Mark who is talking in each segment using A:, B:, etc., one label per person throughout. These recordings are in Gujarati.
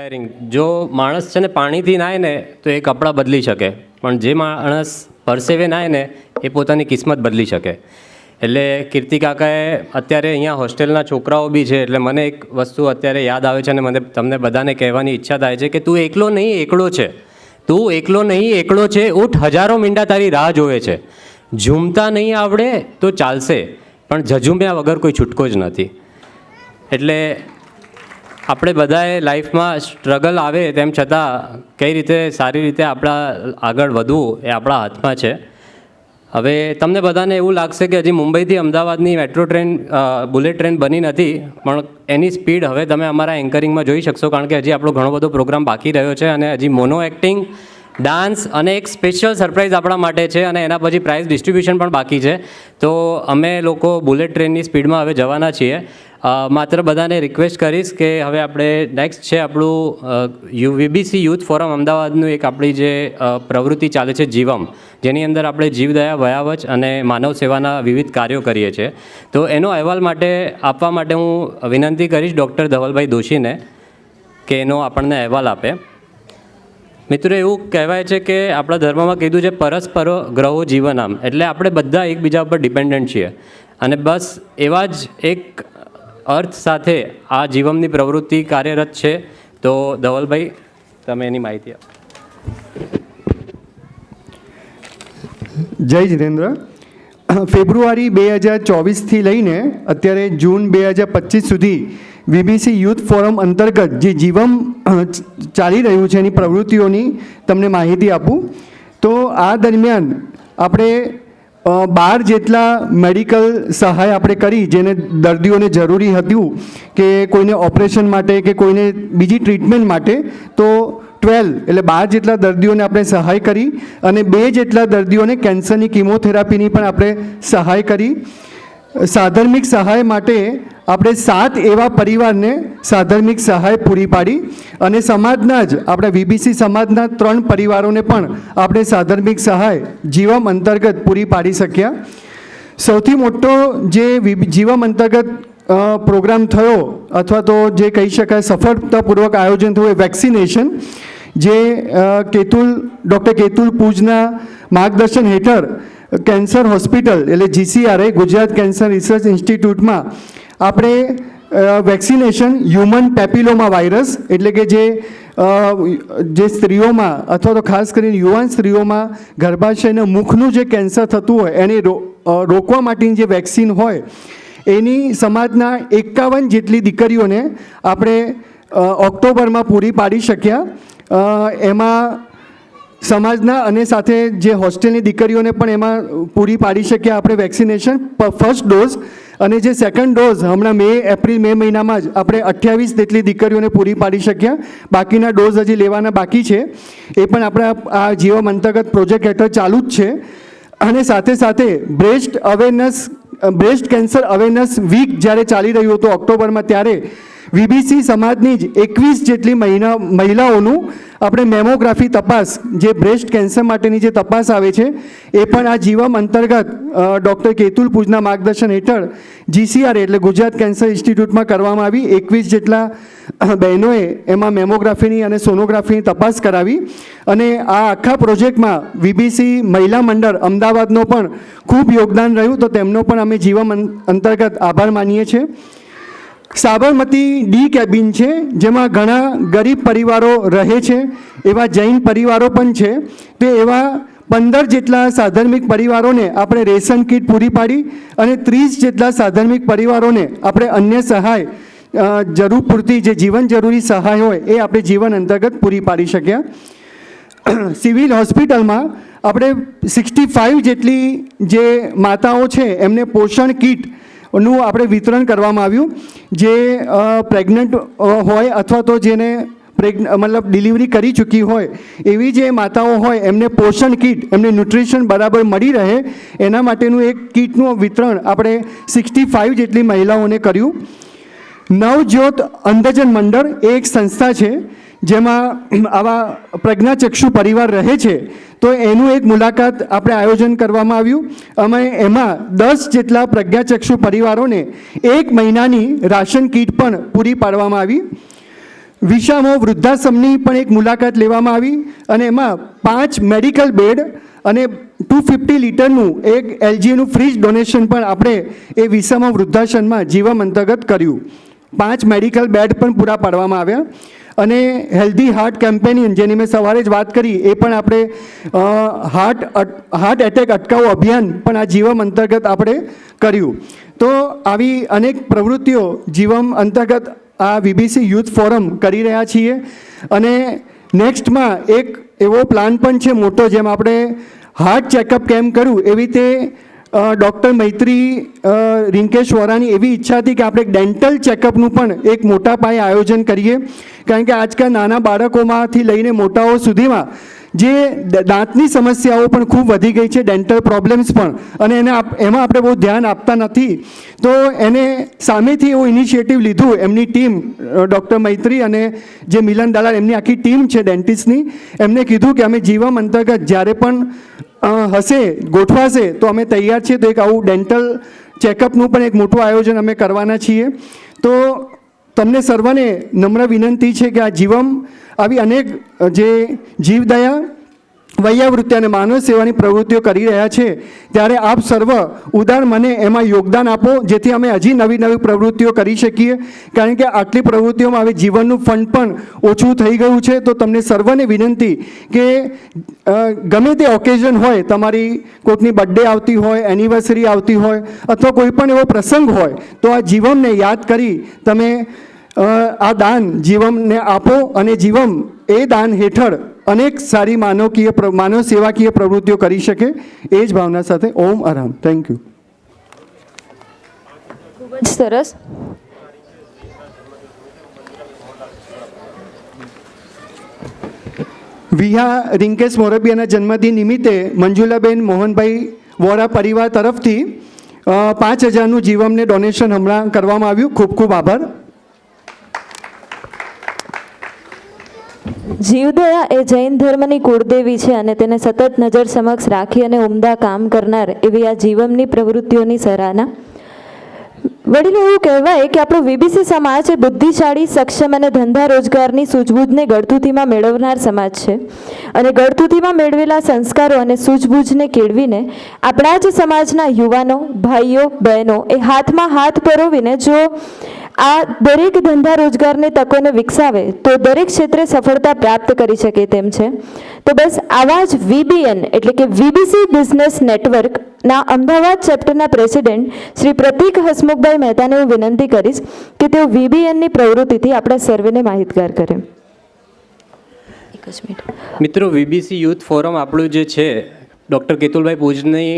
A: ઇન્સ્પાયરિંગ. જો માણસ છે ને પાણીથી નાય ને તો એ કપડાં બદલી શકે, પણ જે માણસ પરસેવે નાય ને એ પોતાની કિસ્મત બદલી શકે. એટલે કીર્તિ કાકાએ અત્યારે અહીંયા હોસ્ટેલના છોકરાઓ બી છે, એટલે મને એક વસ્તુ અત્યારે યાદ આવે છે અને મને તમને બધાને કહેવાની ઈચ્છા થાય છે કે તું એકલો નહીં એકડો છે, તું એકલો નહીં એકડો છે. ઊઠ, હજારો મીંડા તારી રાહ જોવે છે. ઝૂમતા નહીં આવડે તો ચાલશે, પણ ઝઝૂમ્યા વગર કોઈ છૂટકો જ નથી. એટલે આપણે બધાએ લાઈફમાં સ્ટ્રગલ આવે તેમ છતાં કઈ રીતે સારી રીતે આપણા આગળ વધવું એ આપણા હાથમાં છે. હવે તમને બધાને એવું લાગશે કે હજી મુંબઈથી અમદાવાદની મેટ્રો ટ્રેન બુલેટ ટ્રેન બની નથી, પણ એની સ્પીડ હવે તમે અમારા એન્કરિંગમાં જોઈ શકશો, કારણ કે હજી આપણો ઘણો બધો પ્રોગ્રામ બાકી રહ્યો છે અને હજી મોનો એક્ટિંગ, ડાન્સ અને એક સ્પેશિયલ સરપ્રાઈઝ આપણા માટે છે અને એના પછી પ્રાઇઝ ડિસ્ટ્રીબ્યુશન પણ બાકી છે. તો અમે લોકો બુલેટ ટ્રેનની સ્પીડમાં હવે જવાના છીએ. માત્ર બધાને રિક્વેસ્ટ કરીશ કે હવે આપણે નેક્સ્ટ છે આપણું વીબીસી યુથ ફોરમ અમદાવાદનું એક આપણી જે પ્રવૃત્તિ ચાલે છે જીવમ, જેની અંદર આપણે જીવદયા, વયાવચ અને માનવ સેવાના વિવિધ કાર્યો કરીએ છીએ. તો એનો અહેવાલ માટે આપવા માટે હું વિનંતી કરીશ ડૉક્ટર ધવલભાઈ દોશીને કે એનો આપણને અહેવાલ આપે. મિત્રો, એવું કહેવાય છે કે આપણા ધર્મમાં કીધું છે પરસ્પરો ગ્રહો જીવનામ, એટલે આપણે બધા એકબીજા ઉપર ડિપેન્ડન્ટ છીએ અને બસ એવા જ એક અર્થ સાથે આ જીવમની પ્રવૃત્તિ કાર્યરત છે. તો ધવલભાઈ, તમે એની માહિતી આપો.
B: જય જિનેન્દ્ર. ફેબ્રુઆરી 2024થી લઈને અત્યારે જૂન 2025 સુધી વીબીસી યુથ ફોરમ અંતર્ગત જે જીવમ ચાલી રહ્યું છે એની પ્રવૃત્તિઓની તમને માહિતી આપું. તો આ દરમિયાન આપણે 12 જેટલા મેડિકલ સહાય આપણે કરી, જેને દર્દીઓને જરૂરી હતું કે કોઈને ઓપરેશન માટે કે કોઈને બીજી ટ્રીટમેન્ટ માટે. તો 12 એટલે 12 જેટલા દર્દીઓને આપણે સહાય કરી અને 2 જેટલા દર્દીઓને કેન્સરની કિમોથેરાપીની પણ આપણે સહાય કરી. સાધર્મિક સહાય માટે આપણે 7 એવા પરિવારને સાધર્મિક સહાય પૂરી પાડી અને સમાજના જ આપણા વીબીસી સમાજના 3 પરિવારોને પણ આપણે સાધર્મિક સહાય જીવમ અંતર્ગત પૂરી પાડી શક્યા. સૌથી મોટો જે જીવમ અંતર્ગત પ્રોગ્રામ થયો અથવા તો જે કહી શકાય સફળતાપૂર્વક આયોજન થયું એ વેક્સિનેશન, જે ડૉક્ટર કેતુલ પૂજના માર્ગદર્શન હેઠળ કેન્સર હોસ્પિટલ એટલે GCRI ગુજરાત કેન્સર રિસર્ચ ઇન્સ્ટિટ્યૂટમાં આપણે વેક્સિનેશન હ્યુમન પેપિલોમા વાયરસ એટલે કે જે સ્ત્રીઓમાં અથવા તો ખાસ કરીને યુવાન સ્ત્રીઓમાં ગર્ભાશયના મુખનું જે કેન્સર થતું હોય એને રોકવા માટેની જે વેક્સિન હોય એની સમાજના 51 જેટલી દીકરીઓને આપણે ઓક્ટોબરમાં પૂરી પાડી શક્યા. એમાં સમાજના અને સાથે જે હોસ્ટેલની દીકરીઓને પણ એમાં પૂરી પાડી શક્યા આપણે વેક્સિનેશન ફર્સ્ટ ડોઝ. અને જે સેકન્ડ ડોઝ હમણાં એપ્રિલ મે મહિનામાં જ આપણે 28 જેટલી દીકરીઓને પૂરી પાડી શક્યા. બાકીના ડોઝ હજી લેવાના બાકી છે, એ પણ આપણા આ જીવમ અંતર્ગત પ્રોજેક્ટ હેઠળ ચાલુ જ છે. અને સાથે સાથે બ્રેસ્ટ કેન્સર અવેરનેસ વીક જ્યારે ચાલી રહ્યું હતું ઓક્ટોબરમાં, ત્યારે વીબીસી સમાજની જ 21 જેટલી મહિલાઓનું આપણે મેમોગ્રાફી તપાસ, જે બ્રેસ્ટ કેન્સર માટેની જે તપાસ આવે છે એ પણ આ જીવમ અંતર્ગત ડૉક્ટર કેતુલ પૂજના માર્ગદર્શન હેઠળ GCRI એટલે ગુજરાત કેન્સર ઇન્સ્ટિટ્યૂટમાં કરવામાં આવી. 21 જેટલા બહેનોએ એમાં મેમોગ્રાફીની અને સોનોગ્રાફીની તપાસ કરાવી અને આ આખા પ્રોજેક્ટમાં વીબીસી મહિલા મંડળ અમદાવાદનો પણ ખૂબ યોગદાન રહ્યું, તો તેમનો પણ અમે જીવમ અંતર્ગત આભાર માનીએ છીએ. સાબરમતી ડી કેબિન છે, જેમાં ઘણા ગરીબ પરિવારો રહે છે, એવા જૈન પરિવારો પણ છે. તે એવા 15 જેટલા સાધર્મિક પરિવારોને આપણે રેશન કીટ પૂરી પાડી અને 30 જેટલા સાધર્મિક પરિવારોને આપણે અન્ય સહાય જરૂર પૂરતી જે જીવન જરૂરી સહાય હોય એ આપણે જીવન અંતર્ગત પૂરી પાડી શક્યા. સિવિલ હોસ્પિટલમાં આપણે 65 જેટલી જે માતાઓ છે એમને પોષણ કીટ નું આપણે વિતરણ કરવામાં આવ્યું. જે પ્રેગ્નન્ટ હોય અથવા તો જેને મતલબ ડિલિવરી કરી ચૂકી હોય એવી જે માતાઓ હોય એમને પોષણ કીટ, એમને ન્યુટ્રિશન બરાબર મળી રહે એના માટેનું એક કીટનું વિતરણ આપણે 65 જેટલી મહિલાઓને કર્યું. નવજ્યોત અંધજન મંડળ એ એક સંસ્થા છે જેમાં આવા પ્રજ્ઞાચક્ષુ પરિવાર રહે છે, તો એનું એક મુલાકાત આપણે આયોજન કરવામાં આવ્યું. અમે એમાં 10 જેટલા પ્રજ્ઞાચક્ષુ પરિવારોને 1 મહિનાની રાશન કીટ પણ પૂરી પાડવામાં આવી. વિશામો વૃદ્ધાશ્રમની પણ એક મુલાકાત લેવામાં આવી અને એમાં 5 મેડિકલ બેડ અને 250 લીટરનું એક એલજીનું ફ્રીજ ડોનેશન પણ આપણે એ વિશામો વૃદ્ધાશ્રમમાં જીવમ અંતર્ગત કર્યું. 5 મેડિકલ બેડ પણ પૂરા પાડવામાં આવ્યા અને હેલ્ધી હાર્ટ કેમ્પેનિયન જેની મેં સવારે જ વાત કરી એ પણ આપણે હાર્ટ એટેક અટકાવો અભિયાન પણ આ જીવમ અંતર્ગત આપણે કર્યું. તો આવી અનેક પ્રવૃત્તિઓ જીવમ અંતર્ગત આ વીબીસી યુથ ફોરમ કરી રહ્યા છીએ અને નેક્સ્ટમાં એક એવો પ્લાન પણ છે મોટો, જેમ આપણે હાર્ટ ચેકઅપ કેમ્પ કર્યું એવી રીતે ડૉક્ટર મૈત્રી રિંકેશ વોરાની એવી ઈચ્છા હતી કે આપણે એક ડેન્ટલ ચેકઅપનું પણ એક મોટા પાયે આયોજન કરીએ, કારણ કે આજકાલ નાના બાળકોમાંથી લઈને મોટાઓ સુધીમાં જે દાંતની સમસ્યાઓ પણ ખૂબ વધી ગઈ છે, ડેન્ટલ પ્રોબ્લેમ્સ પણ, અને એમાં આપણે બહુ ધ્યાન આપતા નથી. તો એને સામેથી એવું ઇનિશિયેટિવ લીધું એમની ટીમ, ડૉક્ટર મૈત્રી અને જે મિલન દલાલ એમની આખી ટીમ છે ડેન્ટિસ્ટની, એમને કીધું કે અમે જીવમ અંતર્ગત જ્યારે પણ હશે ગોઠવાશે તો અમે તૈયાર છીએ. તો એક આવું ડેન્ટલ ચેકઅપનું પણ એક મોટું આયોજન અમે કરવાના છીએ. તો તમને સર્વને નમ્ર વિનંતી છે કે આ જીવમ આવી અનેક જે જીવદયા, વૈયાવૃત્તિ અને માનવ સેવાની પ્રવૃત્તિઓ કરી રહ્યા છે, ત્યારે આપ સર્વ ઉદાર મને એમાં યોગદાન આપો, જેથી અમે હજી નવી નવી પ્રવૃત્તિઓ કરી શકીએ, કારણ કે આટલી પ્રવૃત્તિઓમાં હવે જીવનનું ફંડ પણ ઓછું થઈ ગયું છે. તો તમને સર્વને વિનંતી કે ગમે તે ઓકેઝન હોય, તમારી કોઈકની બર્થડે આવતી હોય, એનિવર્સરી આવતી હોય અથવા કોઈ પણ એવો પ્રસંગ હોય, તો આ જીવમને યાદ કરી તમે આ દાન જીવમને આપો અને જીવમ એ દાન હેઠળ અનેક સારી માનવ સેવાકીય પ્રવૃત્તિઓ કરી શકે, એ જ ભાવના સાથે ઓમ આરામ. Thank you.
C: ખૂબ જ સરસ.
B: વિહા રિંકેશ મોરબિયાના જન્મદિન નિમિત્તે મંજુલાબેન મોહનભાઈ વોરા પરિવાર તરફથી 5,000નું જીવમને ડોનેશન હમણાં કરવામાં આવ્યું. ખૂબ ખૂબ આભાર.
C: જીવદયા એ જૈન ધર્મની કુળદેવી છે અને તેને સતત નજર સમક્ષ રાખી અને ઉમદા કામ કરનાર એવી આ જીવમની પ્રવૃત્તિઓની સરાહના. વડીલો, એવું કહેવાય કે આપણો વીબીસી સમાજ એ બુદ્ધિશાળી, સક્ષમ અને ધંધા રોજગારની સૂઝબૂઝને ગળથૂથીમાં મેળવનાર સમાજ છે અને ગળથૂથીમાં મેળવેલા સંસ્કારો અને સૂઝબૂઝને કેળવીને આપણા જ સમાજના યુવાનો, ભાઈઓ, બહેનો એ હાથમાં હાથ પરોવીને જો આ દરેક ધંધા રોજગારની તકોને વિકસાવે તો દરેક ક્ષેત્રે સફળતા પ્રાપ્ત કરી શકે તેમ છે. તો બસ આવા જ વીબીએન એટલે કે વીબીસી બિઝનેસ નેટવર્કના અમદાવાદ ચેપ્ટરના પ્રેસિડેન્ટ શ્રી પ્રતીક હસમુખભાઈ મહેતાને હું વિનંતી કરીશ કે તેઓ વીબીએનની પ્રવૃત્તિથી આપણા સર્વેને માહિતગાર કરે. એક જ મિનિટ.
A: મિત્રો, વીબીસી યુથ ફોરમ આપણું જે છે, ડૉક્ટર કેતુલભાઈ પૂજની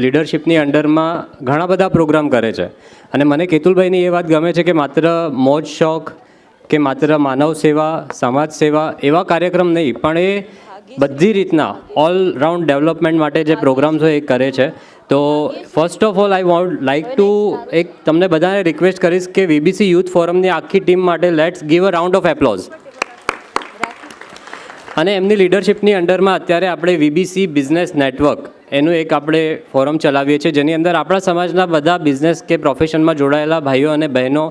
A: લીડરશિપની અંડરમાં ઘણા બધા પ્રોગ્રામ કરે છે અને મને કેતુલભાઈની એ વાત ગમે છે કે માત્ર મોજ શોખ કે માત્ર માનવ સેવા, સમાજ સેવા એવા કાર્યક્રમ નહીં, પણ એ બધી રીતના ઓલરાઉન્ડ ડેવલપમેન્ટ માટે જે પ્રોગ્રામ્સ હોય એ કરે છે. તો first of all I want like to એક તમને બધાને રિક્વેસ્ટ કરીશ કે વીબીસી યુથ ફોરમની આખી ટીમ માટે let's give a round of applause. અને એમની લીડરશિપની અંડરમાં અત્યારે આપણે વીબીસી બિઝનેસ નેટવર્ક એનું એક આપણે ફોરમ ચલાવીએ છીએ, જેની અંદર આપણા સમાજના બધા બિઝનેસ કે પ્રોફેશનમાં જોડાયેલા ભાઈઓ અને બહેનો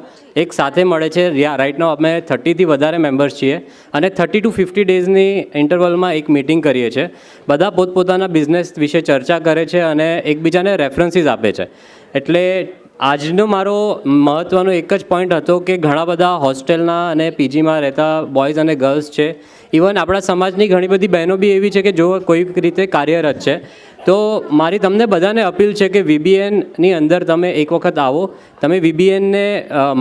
A: એક સાથે મળે છે. રાઇટ નાઉ અમે 30થી વધારે મેમ્બર્સ છીએ અને 30 to 50 ડેઝની ઇન્ટરવલમાં એક મિટિંગ કરીએ છીએ. બધા પોતપોતાના બિઝનેસ વિશે ચર્ચા કરે છે અને એકબીજાને રેફરન્સીસ આપે છે. એટલે આજનો મારો મહત્ત્વનો એક જ પોઈન્ટ હતો કે ઘણા બધા હોસ્ટેલના અને પીજીમાં રહેતા બોયઝ અને ગર્લ્સ છે, ઇવન આપણા સમાજની ઘણી બધી બહેનો બી એવી છે કે જો કોઈક રીતે કાર્યરત છે. તો મારી તમને બધાને અપીલ છે કે વીબીએનની અંદર તમે એક વખત આવો, તમે વીબીએનને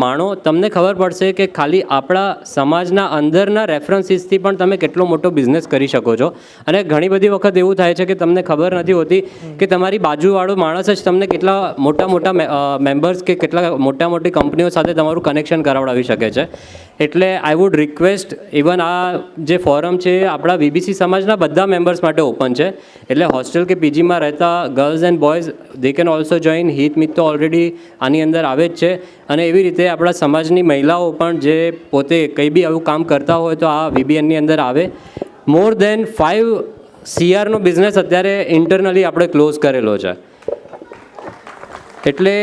A: માણો, તમને ખબર પડશે કે ખાલી આપણા સમાજના અંદરના રેફરન્સીસથી પણ તમે કેટલો મોટો બિઝનેસ કરી શકો છો. અને ઘણી બધી વખત એવું થાય છે કે તમને ખબર નથી હોતી કે તમારી બાજુવાળો માણસ જ તમને કેટલા મોટા મેમ્બર્સ કે કેટલા મોટી કંપનીઓ સાથે તમારું કનેક્શન કરાવડાવી શકે છે. એટલે આઈ વુડ રિક્વેસ્ટ, ઇવન આ જે ફોરમ છે આપણા વીબીસી સમાજના બધા મેમ્બર્સ માટે ઓપન છે. એટલે હોસ્ટેલ કે પીજીમાં રહેતા girls and boys they can also join. હિત મિત તો ઓલરેડી આની અંદર આવે જ છે અને એવી રીતે આપણા સમાજની મહિલાઓ પણ જે પોતે કંઈ બી આવું કામ કરતા હોય તો આ વીબીએનની અંદર આવે. મોર દેન 5 CRનો બિઝનેસ અત્યારે ઇન્ટરનલી આપણે ક્લોઝ કરેલો છે. એટલે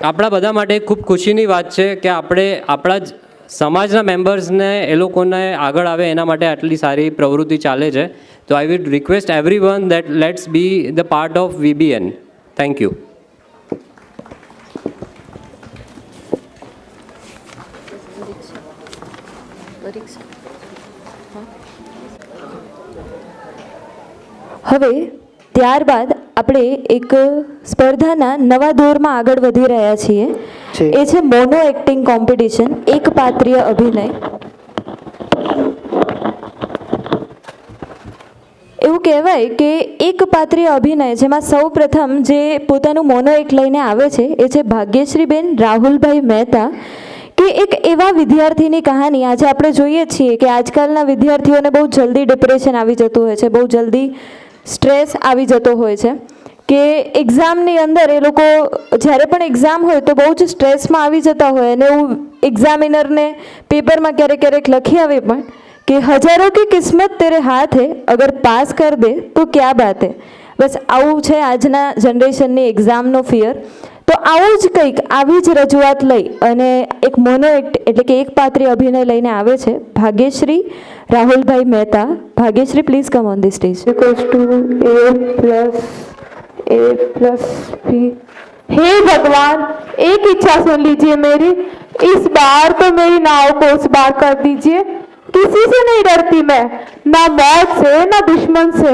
A: આપણા બધા માટે ખૂબ ખુશીની વાત છે કે આપણે આપણા જ સમાજના મેમ્બર્સને એ લોકોને આગળ આવે એના માટે આટલી સારી પ્રવૃત્તિ ચાલે છે. તો I would request everyone that let's be the part of VBN. Thank you.
C: હવે ત્યારબાદ આપણે એક સ્પર્ધાના નવા દોરમાં આગળ વધી રહ્યા છીએ. એ છે મોનો એક્ટિંગ કોમ્પિટિશન, એક પાત્રીય અભિનય. એવું કહેવાય કે એક પાત્રીય અભિનય જેમાં સૌ પ્રથમ જે પોતાનું મોનો એક્ટ લઈને આવે છે એ છે ભાગ્યશ્રીબેન રાહુલભાઈ મહેતા, કે એક એવા વિદ્યાર્થીની કહાની. આજે આપણે જોઈએ છીએ કે આજકાલના વિદ્યાર્થીઓને બહુ જલ્દી ડિપ્રેશન આવી જતું હોય છે, બહુ જલ્દી સ્ટ્રેસ આવી જતો હોય છે, કે એક્ઝામની અંદર એ લોકો જ્યારે પણ એક્ઝામ હોય તો બહુ જ સ્ટ્રેસમાં આવી જતા હોય, અને એવું એક્ઝામિનરને પેપરમાં ક્યારેક ક્યારેક લખી આવે પણ કે હજારો की किस्मत तेरे हाथ है, अगर पास कर दे तो क्या बात है. બસ આવું છે આજના જનરેશનની એક્ઝામનો ફિયર. તો આવું જ કંઈક આવી જ રજૂઆત લઈ અને એક મોનો એક્ટ એટલે કે એક પાત્રીય અભિનય લઈને આવે છે Bhagyashree Rahulbhai Mehta. Bhagyashree, please come on the stage.
D: A+A+B. हे भगवान, एक इच्छा सुन लीजिए मेरी, इस बार तो मेरी नाव को उस बार कर दीजिए. किसी से नहीं डरती मैं, ना मौत से ना दुश्मन से,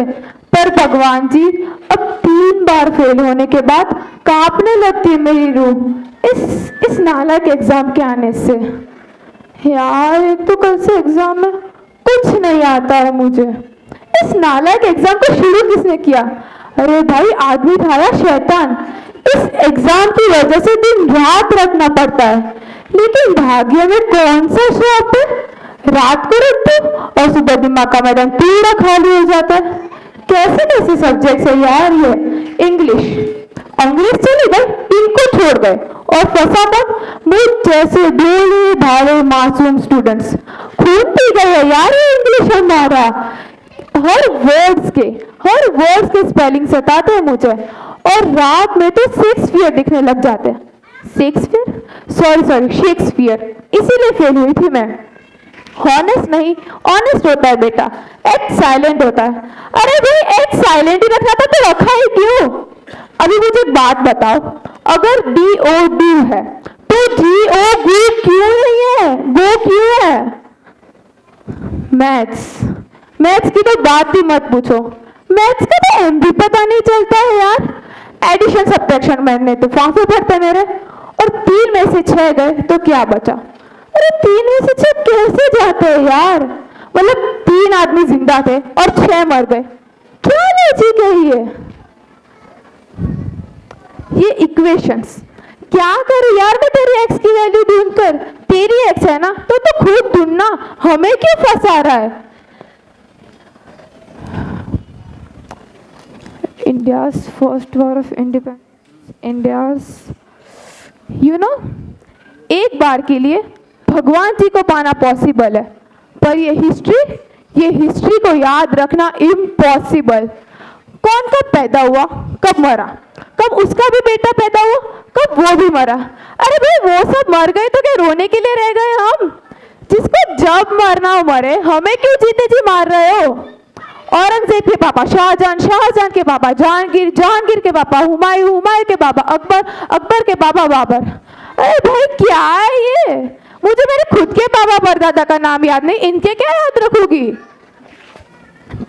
D: पर भगवान जी अब 3 बार फेल होने के बाद कांपने लगती है मेरी रूह इस नालायक एग्जाम के आने से. यार, एक तो कल से एग्जाम है, कुछ नहीं आता है मुझे. इस नालायक एग्जाम को शुरू किसने किया? अरे भाई, आदमी था या शैतान? इस एग्जाम की वजह से दिन रात रखना पड़ता है, लेकिन भाग्य में कौन सा श्राप है, रात को रख दो और सुबह दिमाग का मैदान पूरा खाली हो जाता है. कैसे कैसे सब्जेक्ट है यार ये. इंग्लिश चली गई, इनको छोड़ गए और फंसा तक मुझ जैसे भोले भाले मासूम स्टूडेंट्स. खून पी गए है यार ये इंग्लिश हमारा. हर वर्ड्स के स्पेलिंग सताते हैं मुझे, और रात में तो शेक्सपियर दिखने लग जाते हैं. शेक्सपियर, इसीलिए फेल हुई थी मैं. हॉनेस्ट नहीं, ऑनेस्ट होता है बेटा, एक्ट साइलेंट होता है. अरे भाई, एक्ट साइलेंट ही रखना था तो रखा ही क्यों? अभी मुझे एक बात बताओ, अगर DOD है तो GO क्यों नहीं है, गो क्यों है? मैथ्स की तो बात ही मत पूछो. मैथ्स का तो M भी पता नहीं चलता है यार. एडिशन सब्ट्रैक्शन मैंने तो फांसे भरते मेरे, और 3 में से 6 गए तो क्या बचा? अरे 3 में से 6 कैसे जाते हैं यार? मतलब 3 आदमी जिंदा थे और 6 मर गए. क्या लॉजिक है ये इक्वेशंस. क्या करूं यार मैं तेरी एक्स की वैल्यू ढूंढकर? तेरी एक्स है ना तो खुद ढूंढना, हमें क्यों फंसा रहा है? India's first war of independence. एक बार के लिए भगवान जी को पाना पॉसिबल है, पर ये हिस्ट्री को याद रखना इम्पॉसिबल. कौन कब पैदा हुआ, कब मरा, कब उसका भी बेटा पैदा हुआ, कब वो भी मरा. अरे भाई, वो सब मर गए तो क्या रोने के लिए रह गए हम? जिसको जब मरना हो मरे, हमें क्यों जीते जी मार रहे हो? औरंगजेब के पापा शाहजहां, शाहजहां के पापा जहांगीर, जहांगीर के पापा हुमायूं, हुमायूं के पापा अकबर, अकबर के पापा बाबर. अरे भाई, क्या है ये? मुझे मेरे खुद के पापा परदादा का नाम याद नहीं, इनके क्या याद रखूंगी?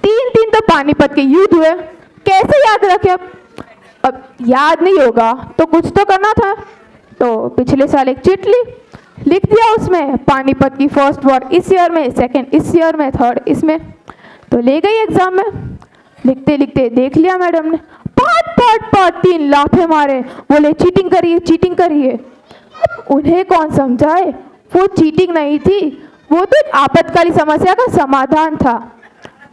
D: 3 तो पानीपत के युद्ध हुए, कैसे याद रखे? अब याद नहीं होगा तो कुछ तो करना था. तो पिछले साल एक चिट लिख दिया, उसमें पानीपत की फर्स्ट वॉर इस ईयर में, सेकंड इस ईयर में, थर्ड इसमें. तो ले गई एग्जाम में, लिखते लिखते देख लिया मैडम ने, पाठ 3 लाफे मारे, बोले चीटिंग करिए. अब उन्हें कौन समझाए, वो चीटिंग नहीं थी, वो तो एक आपातकालीन समस्या का समाधान था.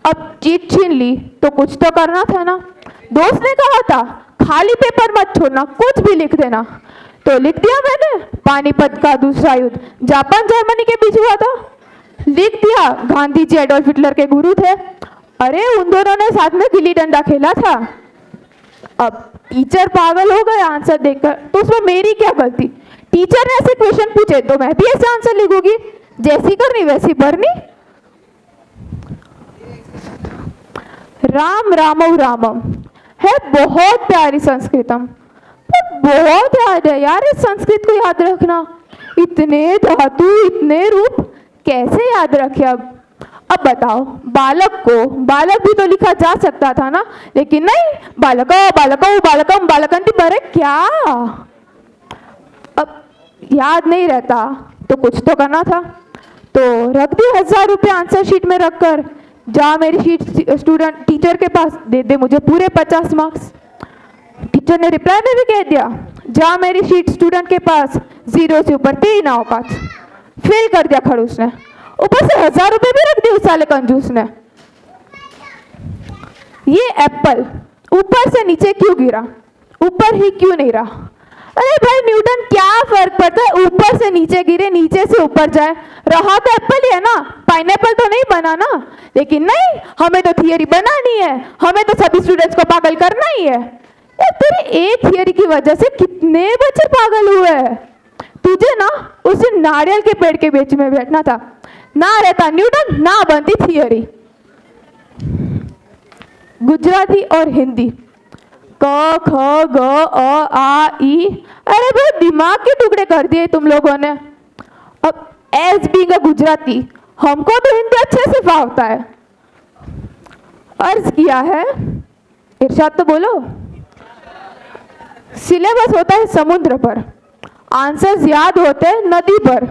D: अब चीट छीन ली तो कुछ तो करना था ना. दोस्त ने कहा था खाली पेपर मत छोड़ना, कुछ भी लिख देना. तो लिख दिया मैंने, पानीपत का दूसरा युद्ध जापान जर्मनी के बीच हुआ था. लिख दिया, गांधी जी एडोल्फ हिटलर के गुरु थे. अरे उन दोनों ने साथ में गिल्ली डंडा खेला था. अब टीचर पागल हो गए आंसर देखकर, तो उसमें मेरी क्या गलती? टीचर ने ऐसे क्वेश्चन पूछे तो मैं भी ऐसे आंसर लिखूंगी. जैसी करनी वैसी भरनी। राम रामौ रामम है बहुत प्यारी संस्कृतम, पर बहुत याद है यार इस संस्कृत को याद रखना। इतने धातु इतने रूप कैसे याद रखे। अब बताओ, बालक भी तो लिखा जा सकता था ना, लेकिन नहीं, बालको बालको बालकम बालकंती भरे क्या। अब याद नहीं रहता तो कुछ तो करना था, तो रख दी 1000 रुपये आंसर शीट में रखकर, जा मेरी शीट स्टूडेंट टीचर के पास दे दे मुझे पूरे 50 मार्क्स। टीचर ने रिप्लाई में भी कह दिया, जा मेरी शीट स्टूडेंट के पास 0 से ऊपर 3 औकात। फेल कर दिया खड़ूस ने, ऊपर से 1000 रुपये भी रख दिए उस साले कंजूस ने। ये एप्पल ऊपर से नीचे क्यों गिरा, ऊपर ही क्यों नहीं रहा। अरे भाई न्यूटन, क्या फर्क पड़ता है ऊपर से नीचे गिरे नीचे से ऊपर जाए, रहा तो एप्पल ही है ना, पाइनएप्पल तो नहीं बना ना। लेकिन नहीं, हमें तो थियरी बनानी है, हमें तो सभी स्टूडेंट्स को पागल करना ही है। यार तेरे एक थियरी की वजह से कितने बच्चे पागल हुए हैं। तुझे ना उस नारियल के पेड़ के बीच में बैठना था, ना रहता न्यूटन ना बनती थियरी। गुजराती और हिंदी, क ख ग अ आ ई, अरे भाई दिमाग के टुकड़े कर दिए तुम लोगों ने। अब एज बीइंग अ गुजराती, हमको तो हिंदी अच्छे से फावता है। अर्ज किया है, इरशाद तो बोलो। सिलेबस होता है समुद्र पर, आंसर्स याद होते हैं नदी पर,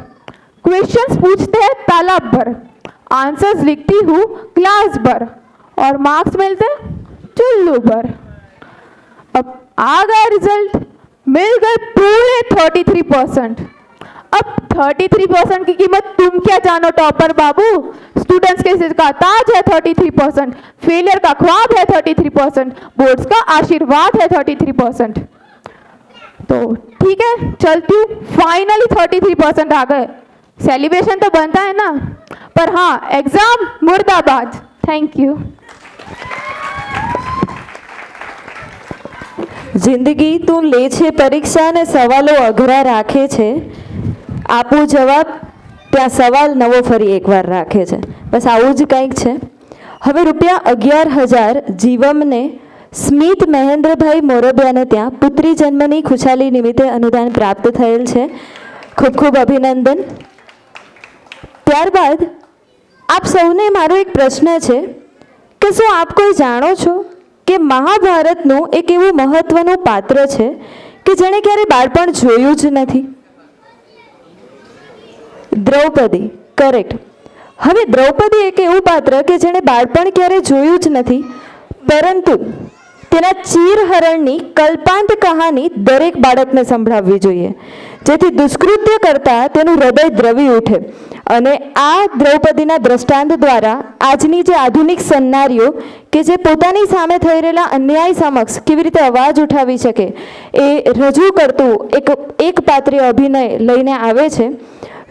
D: क्वेश्चंस पूछते हैं तालाब पर, आंसर्स लिखती हूँ क्लास पर, और मार्क्स मिलते चुल्लू पर। अब आ गया रिजल्ट, मिल गए पूरे 33%। अब 33% की कीमत तुम क्या जानो टॉपर बाबू, स्टूडेंट्स के सिर का ताज है 33%, फेलियर का ख्वाब है 33%, बोर्ड्स का आशीर्वाद है 33%। तो ठीक है, चलती हूँ, फाइनली 33% आ गए, सेलिब्रेशन तो बनता है ना, पर हाँ एग्जाम मुर्दाबाद। Thank you.
C: જિંદગી તું લે છે પરીક્ષા ને સવાલો અઘરા રાખે છે, આપું જવાબ ત્યાં સવાલ નવો ફરી એકવાર રાખે છે। બસ આવું જ કંઈક છે। હવે ₹11,000 જીવમને સ્મિત મહેન્દ્રભાઈ મોરબિયાને ત્યાં પુત્રી જન્મની ખુશાલી નિમિત્તે અનુદાન પ્રાપ્ત થયેલ છે। ખૂબ ખૂબ અભિનંદન। ત્યારબાદ આપ સૌને મારો એક પ્રશ્ન છે કે શું આપ કોઈ જાણો છો કે મહાભારતનું એક એવું મહત્વનું પાત્ર છે કે જેણે ક્યારે બાળપણ જોયું જ નથી? દ્રૌપદી, કરેક્ટ। હવે દ્રૌપદી એક એવું પાત્ર કે જેણે બાળપણ ક્યારે જોયું જ નથી, પરંતુ તેના ચીરહરણની કલ્પાંત કહાની દરેક બાળકને સંભળાવવી જોઈએ, જેથી દુષ્કૃત્ય કરતાં તેનું હૃદય દ્રવી ઉઠે। અને આ દ્રૌપદીના દ્રષ્ટાંત દ્વારા આજની જે આધુનિક સન્નારીઓ કે જે પોતાની સામે થઈ રહેલા અન્યાય સમક્ષ કેવી રીતે અવાજ ઉઠાવી શકે એ રજૂ કરતું એક પાત્રીય અભિનય લઈને આવે છે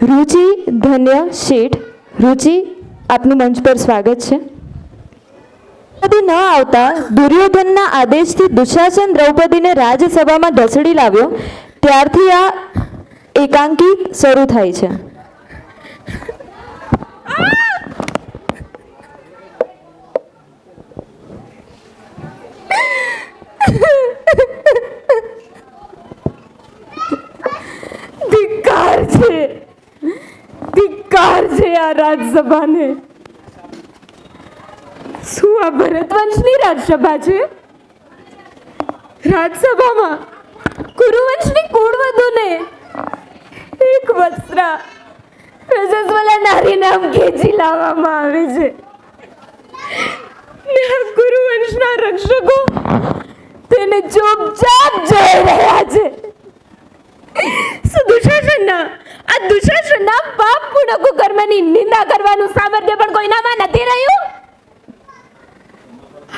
C: રુચિ ધન્ય શેઠ। રુચિ, આપનું મંચ પર સ્વાગત છે। દ્રૌપદી ન આવતા દુર્યોધનના આદેશથી દુશાસન દ્રૌપદીને રાજસભામાં ઢસડી લાવ્યો, ત્યારથી આ એકાંકી શરૂ થાય છે।
E: ધિક્કાર છે આ રાજસભાને। શું આ ભરતવંશની રાજસભા છે? રાજસભામાં કુરુવંશની કુળવધૂને એક વસ્ત્રા રજસ્વલા નારી નામ ખેંચી લાવવામાં આવે છે, ને આ કુરુવંશના રક્ષકો તેને ચૂપચાપ જોઈ રહ્યા છે। આ દુશાસનના પાપ પુણ્ય કર્મની નિંદા કરવાનું સામર્થ્ય પણ કોઈનામાં નથી રહ્યું।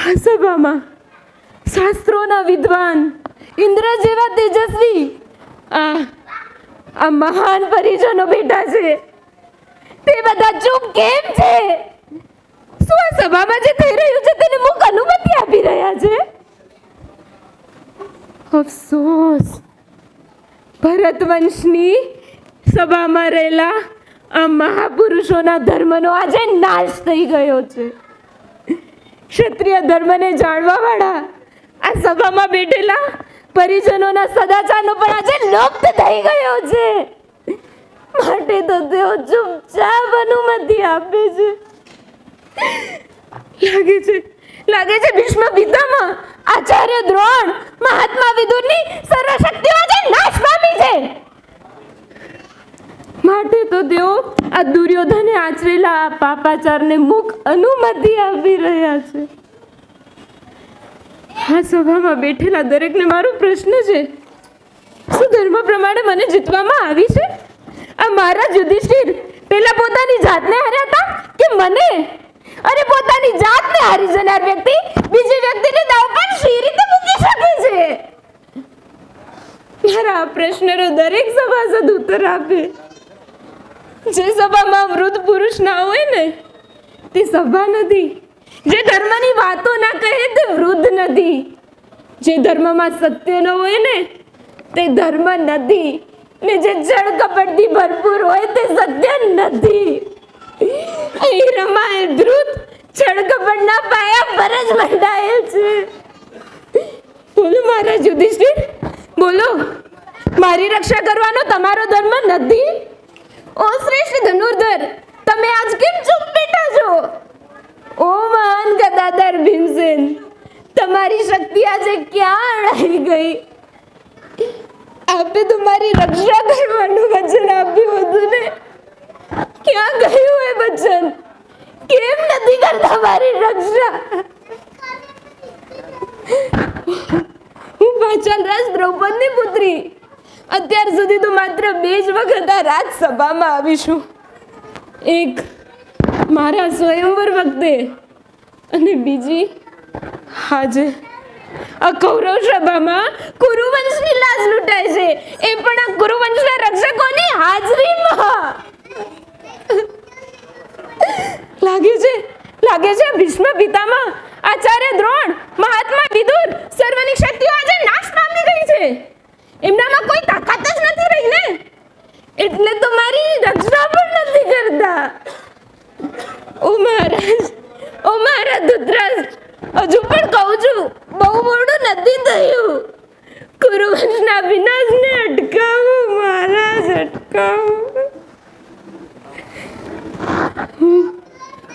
E: આ સભામાં શાસ્ત્રોના વિદ્વાન, ઇન્દ્ર જેવા તેજસ્વી આ મહાન પરિજનો બેઠા છે, તે બધા ચૂપ કેમ છે? શું આ સભામાં જે થઈ રહ્યું છે તેને મુખ અનુમતિ આપી રહ્યા છે? અફસોસ, ભરતવંશની સભામાં રહેલા આ મહાપુરુષોના ધર્મનો આજે નાશ થઈ ગયો છે. ક્ષત્રિય ધર્મને જાણવાવાળા આ સભામાં બેઠેલા પરિજનોના સદાચારનો પણ આજે લુપ્ત થઈ ગયો છે. માટે તો તેઓ ચૂપચાપ અનુમતિ આપે છે. લાગે છે ભીષ્મ પિતામહ, આચાર્ય દ્રોણ, મહાત્મા વિદુરની સર્વશક્તિઓ આજે નાશ પામી છે. માટે તો તેઓ આ દુર્યોધને આચરેલા આ પાપાચારને મુખ અનુમતિ આપી રહ્યા છે. આ સભામાં બેઠેલા દરેકને મારો પ્રશ્ન છે, શું ધર્મ પ્રમાણે મને જીતવામાં આવી છે? આ મારા યુધિષ્ઠિર પેલા પોતાની જાતને હાર્યા હતા કે મને? અરે પોતાની જાતને હારી જનાર વ્યક્તિ બીજી વ્યક્તિને દાવ પર શી રીતે મૂકી શકે છે? મારા આ પ્રશ્નનો દરેક સભાસદ ઉત્તર આપે. જે સભામાં વૃદ્ધ પુરુષ ના હોય ને તે સભા નથી. જે ધર્મની વાતો ના કહે તે વૃદ્ધ નથી. જે ધર્મમાં સત્ય ન હોય ને તે ધર્મ નથી. ને જે જળ કપટથી ભરપૂર હોય તે સત્ય નથી. અહીં રમાયેલ ધ્રુત જળ કપટના પાયા પર જ મંડાયેલ છે. બોલો મારા યુધિષ્ઠિર, બોલો, મારી રક્ષા કરવાનો તમારો ધર્મ નથી? ઓ શ્રેષ્ઠ ધનુર્ધર, તમે આજ કેમ ચૂપ બેઠા છો? ઓ મહાન ગદાધર ભીમસેન, તમારી શક્તિ આજે ક્યાં અડાઈ ગઈ? આપે તો મારી રક્ષા કરવાનું વચન આપ્યું હતું ને, ક્યાં ગયું એ વચન? કેમ નથી કરતા મારી રક્ષા? હું પાચાલ રાજ દ્રૌપદની પુત્રી અત્યાર સુધી તો માત્ર 2 જ વખત આ રાજસભામાં આવી છું. એક મારા સ્વયંવર વખતે અને બીજી આજે આ કૌરવ સભામાં કુરુવંશની લાજ લૂંટાય છે, એ પણ આ કુરુવંશના રક્ષકોની હાજરીમાં. લાગે છે ભીષ્મ પિતામહ, આચાર્ય દ્રોણ, મહાત્મા વિદુર સર્વની શક્તિઓ આજે નાશ પામી ગઈ છે. એમનામાં કોઈ તાકાત જ નથી રહી ને, એટલે તો મારી રક્ષા પણ નથી કરતા. ઓ મહારાજ, ઓ મારા ધૃતરાષ્ટ્ર, હજુ પણ કહું છું, બહુ મોડું નથી થયું. કુરુવંશના વિનાશને અટકાવો મહારાજ, અટકાવો.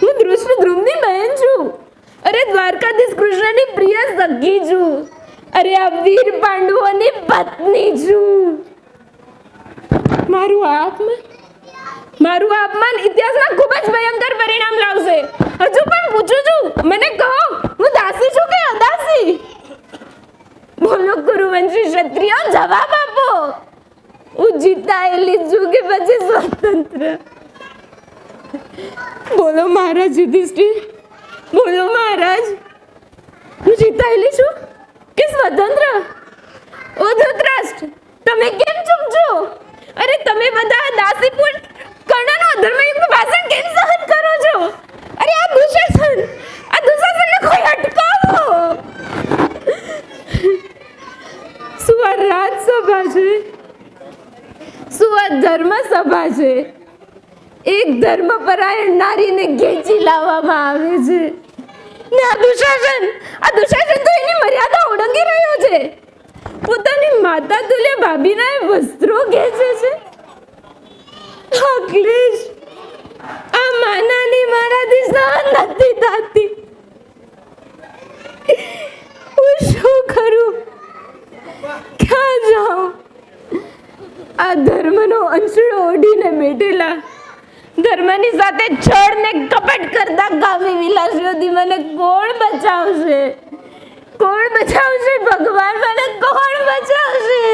E: હું ધૃષ્ટદ્યુમ્નની બહેન છું. અરે દ્વારકાધીશ કૃષ્ણની પ્રિય સખી છું. અરે આ વીર પાંડવોની પત્ની છું. મારું અપમાન ઇતિહાસમાં ખૂબ જ ભયંકર પરિણામ લાવશે. હજુ પણ પૂછું છું, મને કહો, હું દાસી છું કે અદાસી? બોલો કુરુવંશી ક્ષત્રિયો, જવાબ આપો. હું જીતાયેલી છું કે પછી સ્વતંત્ર? બોલો મહારાજ યુધિષ્ઠિર, બોલો મહારાજ, હું જીતાયેલી છું કે સ્વતંત્ર? ઓ ધૃતરાષ્ટ્ર, તમે કેમ ચૂપ છો? અરે તમે બધા દાસીપુર કર્ણનો અધર્મયુક્ત ભાષણ કેમ સહન કરો છો? અરે આ દુશાસનને કોઈ અટકાવો. શું આ રાજસભા છે? શું આ ધર્મ સભા છે? એક ધર્મપરાયણ નારીને ખેંચી લાવવામાં આવે છે ને આ દુશાસન તો એની મર્યાદા ઓળંગી રહ્યો છે. પોતાની માતા તુલ્ય ભાભીના વસ્ત્રો ખેંચે છે. અખિલેશ, આ માનાની મારાથી સહન નથી થતી. હું શું કરું? ક્યાં જાઉં? આ ધર્મનો અંશળો ઓઢીને બેઠેલા, ધર્મની સાથે છળ ને કપટ કરતા કામી વિલાસીઓથી મને કોણ બચાવશે? કોણ બચાવશે ભગવાન? મને કોણ બચાવશે?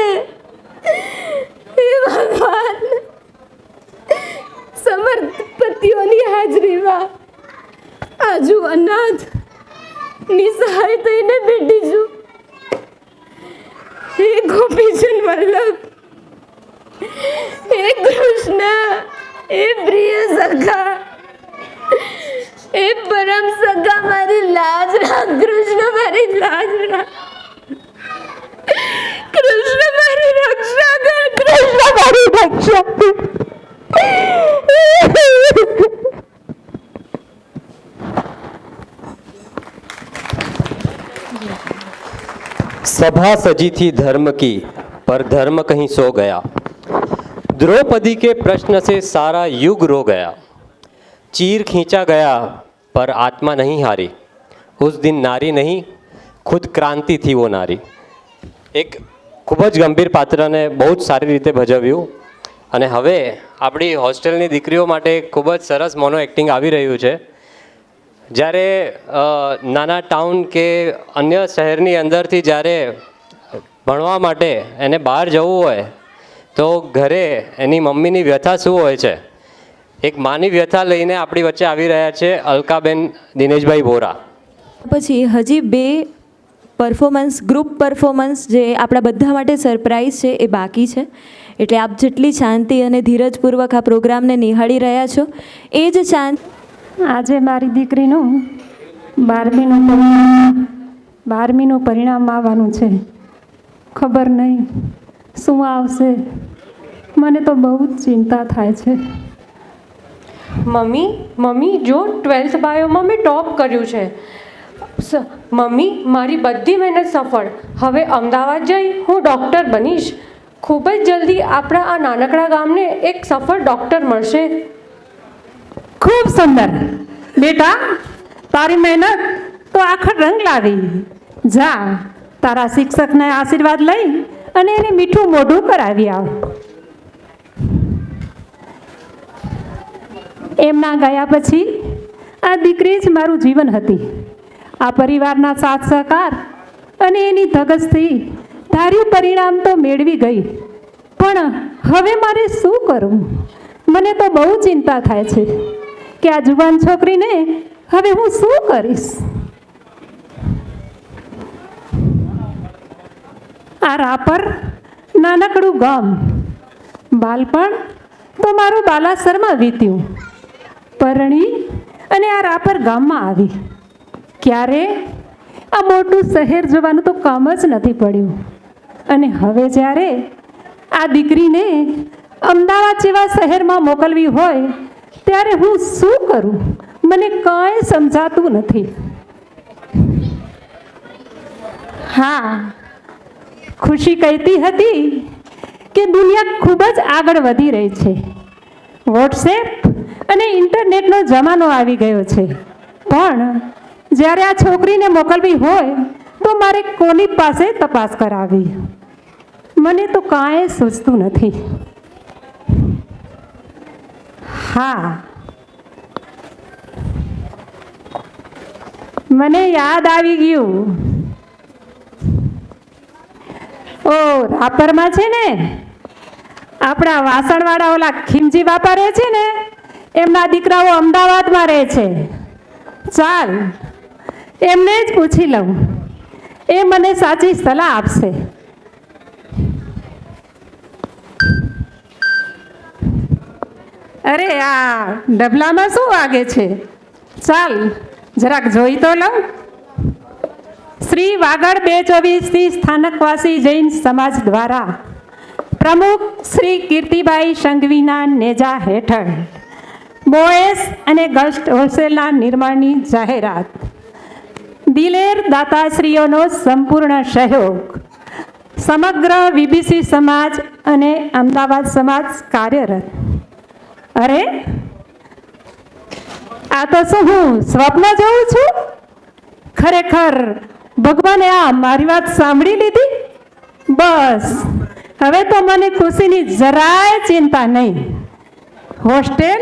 E: હે ભગવાન, સમર્થ પતિઓની હાજરીમાં આજુ અનાથ નિસહાય થઈને બેઠી છું. હે ગોપીચંદ વલ્લભ, હે કૃષ્ણ, હે પ્રિય સખા, હે પરમ સખા, મારી લાજ રાખ કૃષ્ણ, મારી લાજ રાખ. કૃષ્ણ મારી રક્ષા કર, કૃષ્ણ મારી રક્ષા કર. હે
A: सभा सजी थी धर्म की पर धर्म कहीं सो गया, द्रौपदी के प्रश्न से सारा युग रो गया, चीर खींचा गया पर आत्मा नहीं हारी, उस दिन नारी नहीं खुद क्रांति थी वो नारी. એક ખૂબ જ ગંભીર પાત્રને બહુ જ સારી રીતે ભજવ્યું. અને હવે આપણી હોસ્ટેલની દીકરીઓ માટે ખૂબ જ સરસ મોનો એક્ટિંગ આવી રહ્યું છે. જ્યારે નાના ટાઉન કે અન્ય શહેરની અંદરથી જ્યારે ભણવા માટે એને બહાર જવું હોય તો ઘરે એની મમ્મીની વ્યથા શું હોય છે, એક માની વ્યથા લઈને આપણી વચ્ચે આવી રહ્યા છે અલકાબેન દિનેશભાઈ વોરા.
C: પછી હજી 2 પરફોર્મન્સ, ગ્રુપ પરફોર્મન્સ જે આપણા બધા માટે સરપ્રાઈઝ છે એ બાકી છે. એટલે આપ જેટલી શાંતિ અને ધીરજપૂર્વક આ પ્રોગ્રામને નિહાળી રહ્યા છો એ જ શાંત.
F: આજે મારી દીકરીનું 12મીનું પરિણામ આવવાનું છે. ખબર નહીં શું આવશે, મને તો બહુ જ ચિંતા થાય છે.
G: મમ્મી જો 12th બાયોમાં મેં ટોપ કર્યું છે. મમ્મી મારી બધી મહેનત સફળ. હવે અમદાવાદ જઈ હું ડૉક્ટર બનીશ. ખૂબ જ જલ્દી આપણા આ નાનકડા ગામને એક સફળ ડૉક્ટર મળશે.
F: ખૂબ સુંદર બેટા, તારી મહેનત તો આખર રંગ લાવી. જા તારા શિક્ષકને આશીર્વાદ લઈ અને એને મીઠું મોઢું કરાવી આવ. એમના ગયા પછી આ દીકરી જ મારું જીવન હતી. આ પરિવારના સાથ સહકાર અને એની ધગશથી ધાર્યું પરિણામ તો મેળવી ગઈ, પણ હવે મારે શું કરવું? મને તો બહુ ચિંતા થાય છે કે આ જુવાન છોકરીને હવે હું શું કરીશ. આ રાપર નાનકડું ગામ, બાળપણ તો મારું બાલાસરમાં વીત્યું. પરણી અને આ રાપર ગામમાં આવી. ક્યારે આ મોટું શહેર જવાનું તો કામ જ નથી પડ્યું. અને હવે જ્યારે આ દીકરીને અમદાવાદ જેવા શહેરમાં મોકલવી હોય ત્યારે હું શું કરું? મને કાંઈ સમજાતું નથી. હા, ખુશી કહેતી હતી કે દુનિયા ખૂબ જ આગળ વધી રહી છે. વોટ્સએપ અને ઇન્ટરનેટનો જમાનો આવી ગયો છે, પણ જ્યારે આ છોકરીને મોકલવી હોય તો મારે કોની પાસે તપાસ કરાવી? મને તો કાંઈ સૂચતું નથી. હા, મને યાદ આવી ગયું. ઓ રાપરમાં છે ને આપણા વાસણવાળા ઓલા ખીમજી બાપા રહે છે ને, એમના દીકરાઓ અમદાવાદમાં રહે છે. ચાલ એમને જ પૂછી લઉં, એ મને સાચી સલાહ આપશે. અરે આ ડબલામાં શું વાગે છે? ચાલ જરાક જોઈ તો લઉં. શ્રી વાગડ 224 સ્થાનકવાસી જૈન સમાજ દ્વારા પ્રમુખ શ્રી કીર્તિભાઈ સંઘવીના નેજા હેઠળ બોયસ અને ગર્લ્સ હોસ્ટેલના નિર્માણની જાહેરાત. દિલેર દાતાશ્રીઓનો સંપૂર્ણ સહયોગ. સમગ્ર વીબીસી સમાજ અને અમદાવાદ સમાજ કાર્યરત. અરે આ તો શું હું સ્વપ્ન જોઉં છું? ખરેખર ભગવાને આ મારી વાત સાંભળી લીધી. બસ હવે તો મને ખુશીની જરાય ચિંતા નહીં. હોસ્ટેલ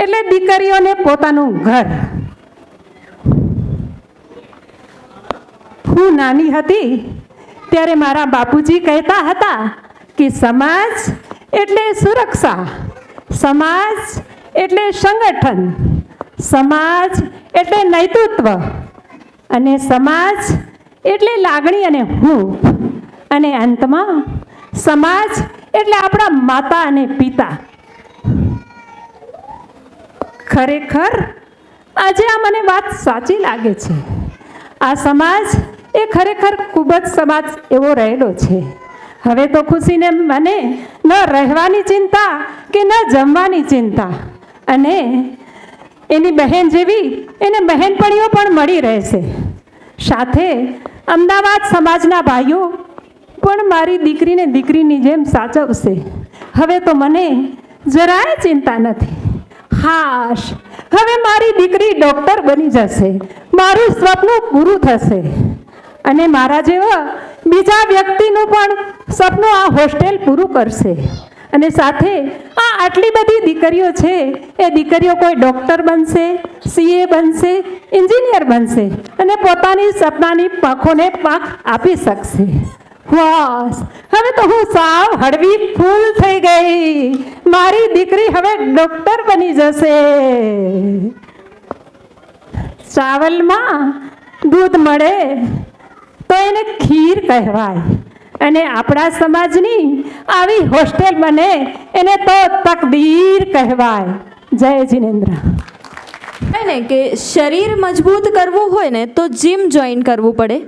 F: એટલે દીકરીઓને પોતાનું ઘર. હું નાની હતી ત્યારે મારા બાપુજી કહેતા હતા કે સમાજ એટલે સુરક્ષા, સમાજ એટલે સંગઠન, સમાજ એટલે નેતૃત્વ, અને સમાજ એટલે લાગણી અને હૂંફ, અને અંતમાં સમાજ એટલે આપણા માતા અને પિતા. ખરેખર આજે આ મને વાત સાચી લાગે છે. આ સમાજ એ ખરેખર ખૂબ જ સમાજ એવો રહેલો છે. હવે તો ખુશીને મને ન રહેવાની ચિંતા કે ન જમવાની ચિંતા, અને એની બહેન જેવી એને બહેનપણીઓ પણ મળી રહેશે. સાથે અમદાવાદ સમાજના ભાઈઓ પણ મારી દીકરીને દીકરીની જેમ સાચવશે. હવે તો મને જરાય ચિંતા નથી. હાશ, હવે મારી દીકરી ડૉક્ટર બની જશે, મારું સપનું પૂરું થશે અને મારા જેવા બીજા વ્યક્તિનું પણ સપનું આ હોસ્ટેલ પૂરું કરશે. અને સાથે આટલી બધી દીકરીઓ છે, એ દીકરીઓ કોઈ ડૉક્ટર બનશે, સીએ બનશે, એન્જિનિયર બનશે અને પોતાની સપનાની પાંખોને પાંખ આપી શકશે. વાસ, હવે તો હું સાવ હળવી ફૂલ થઈ ગઈ. મારી દીકરી હવે ડૉક્ટર બની જશે. ચાવલમાં દૂધ મળે તો એને ખીર કહેવાય અને આપણા સમાજની આવી હોસ્ટેલ બને એને તો તકદીર કહેવાય. જય જિનેન્દ્ર.
C: ને કે શરીર મજબૂત કરવું હોય ને તો જીમ જોઈન કરવું પડે,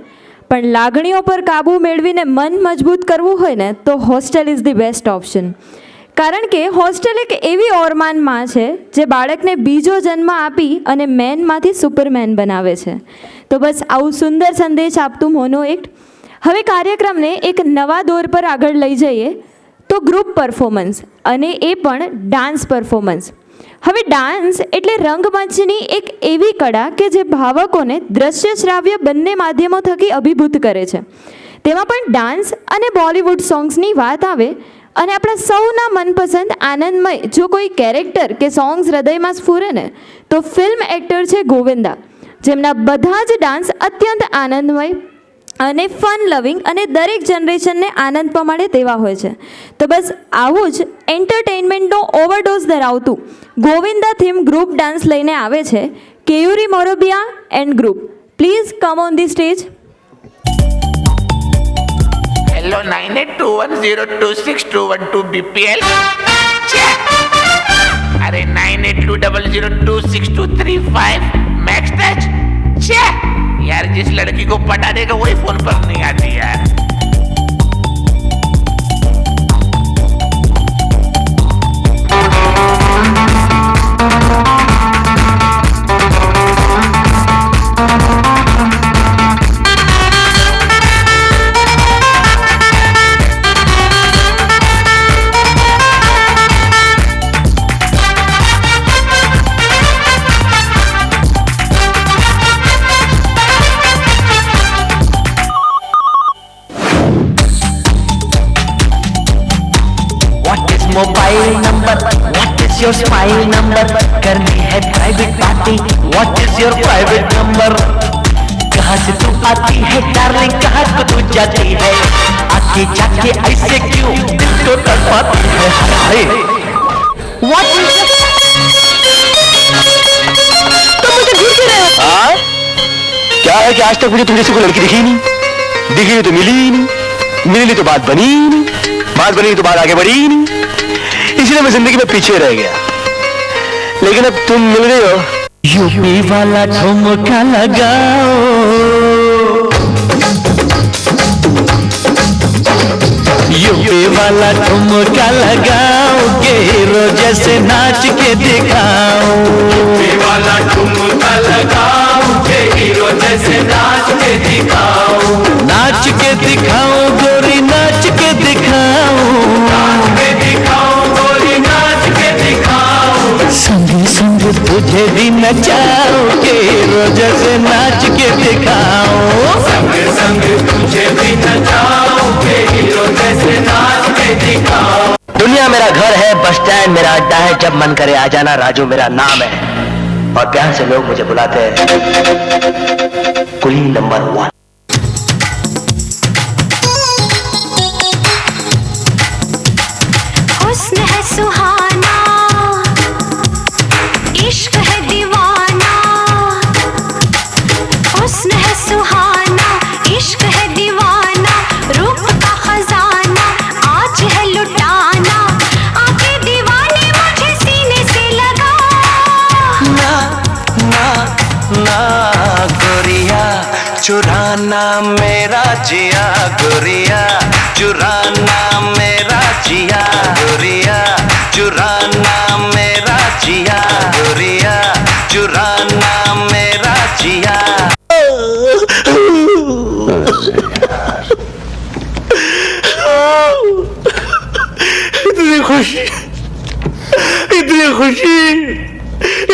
C: પણ લાગણીઓ પર કાબૂ મેળવીને મન મજબૂત કરવું હોય ને તો hostel is the best option. કારણ કે હોસ્ટેલ એક એવી ઓરમાન માં છે જે બાળકને બીજો જન્મ આપી અને મેનમાંથી સુપરમેન બનાવે છે. તો બસ આવું સુંદર સંદેશ આપતું મોનો એક્ટ. હવે કાર્યક્રમને એક નવા દોર પર આગળ લઈ જઈએ તો ગ્રુપ પરફોર્મન્સ, અને એ પણ ડાન્સ પરફોર્મન્સ. હવે ડાન્સ એટલે રંગમંચની એક એવી કળા કે જે ભાવકોને દ્રશ્ય શ્રાવ્ય બંને માધ્યમો થકી અભિભૂત કરે છે. તેમાં પણ ડાન્સ અને બોલિવૂડ સોંગ્સની વાત આવે અને આપણા સૌના મનપસંદ આનંદમય જો કોઈ કેરેક્ટર કે સોંગ્સ હૃદયમાં સ્ફુરે ને તો ફિલ્મ એક્ટર છે ગોવિંદા, જેમના બધા જ ડાન્સ અત્યંત આનંદમય અને ફન લવિંગ અને દરેક જનરેશનને આનંદ પમાડે તેવા હોય છે. તો બસ આવું જ એન્ટરટેઇનમેન્ટનો ઓવરડોઝ ધરાવતું ગોવિંદા થીમ ગ્રુપ ડાન્સ લઈને આવે છે Keyuri Morbia and group. Please come on the stage.
H: Hello 9821026212 BPL. अरे 9820026235 मैक्स टच. यार जिस लड़की को पटाने का वही फोन पर नहीं आती यार.
I: Mobile number, what is your smile number, करनी है private party, what is your private number, कहाँ से तू आती है डार्लिंग, कहाँ को तू जाती है, आके जाके ऐसे क्यों दिल को तड़पाती है. व्हाट इज तुम मुझे ढूंढ रहे हो? हाँ, क्या है कि आज तक मुझे तुम जैसी कोई लड़की दिखी नहीं, दिखी तो मिली नहीं, मिली तो बात बनी नहीं, बात बनी तो बात आगे बढ़ी नहीं, इसलिए मैं जिंदगी में पीछे रह गया. लेकिन अब तुम मिल गई हो. यूपी वाला ठुमका लगाओ, यूपी वाला ठुमका लगाओ, के हीरो जैसे नाच के दिखाओ. यूपी वाला ठुमका लगाओ, के हीरो जैसे नाच के दिखाओ. नाच के दिखाओ गोरी, नाच के दिखाओ, नाच के दिखाओ गोरी, नाच के दिखाओ. संग संग तुझे भी नचाओ, के हीरो जैसे नाच के दिखाओ. संग संग तुझे भी नचाओ, के हीरो जैसे नाच के दिखाओ. दुनिया मेरा घर है, बस स्टैंड मेरा अड्डा है, जब मन करे आ जाना, राजू मेरा नाम है. और प्यार से लोग मुझे बुलाते हैं कुली नंबर 1.
J: हुस्न है सुहाना, इश्क है दीवाना. हुस्न है सुहाना, इश्क है दीवाना, रूप का खजाना आज है लुटाना. आके दीवाने मुझे सीने से लगा.
I: ना ना ना गोरिया, चुराना मेरा जिया, गोरिया चुराना मेरा जिया, गोरिया चुराना मेरा जिया, गोरिया चुराना मेरा जिया. खुशी इतनी खुशी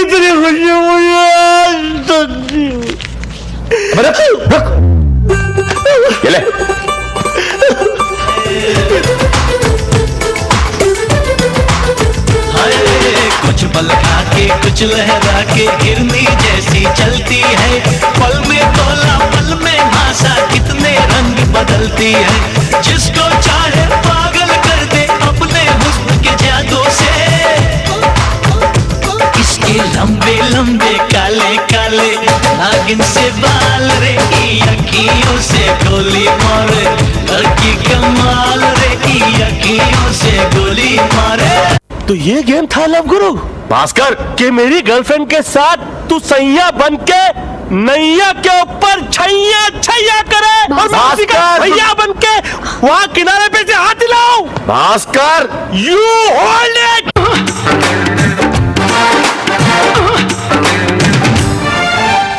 I: मुझे आज तक नहीं हुई।
H: ये ले।
I: कुछ पल के कुछ लहरा के हिरनी जैसी चलती है, पल में तोला पल में भाषा कितने रंग बदलती है। जिसको चाहे पागल कर दे अपने हुस्न के जादू से, इसके लंबे लंबे काले काले नागिन से बाल रे, अखियों से गोली मारे लड़की कमाल रे, अखियों से गोली मारे।
K: तो ये गेम था लव गुरु
H: भास्कर,
K: कि मेरी गर्लफ्रेंड के साथ तू सैया बन के नैया के ऊपर छैया छैया करे और मैं उसी का भैया बन के वहाँ किनारे पे से हाथ हिलाऊं।
H: Bhaskar,
K: you hold it.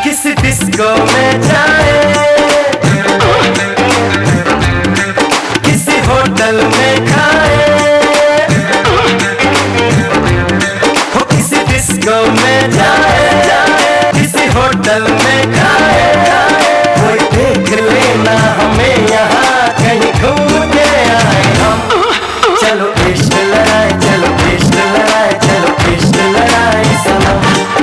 I: किस डिस्को में जाए, किसी होटल में खाए, हो किसी डिस्को में जाए, किसी होटल में खाए, कोई देख लेना हमें यहाँ कहीं घूम के आए हम। चलो इश्क लड़ाए, चलो इश्क लड़ाए, चलो इश्क लड़ाए सनम,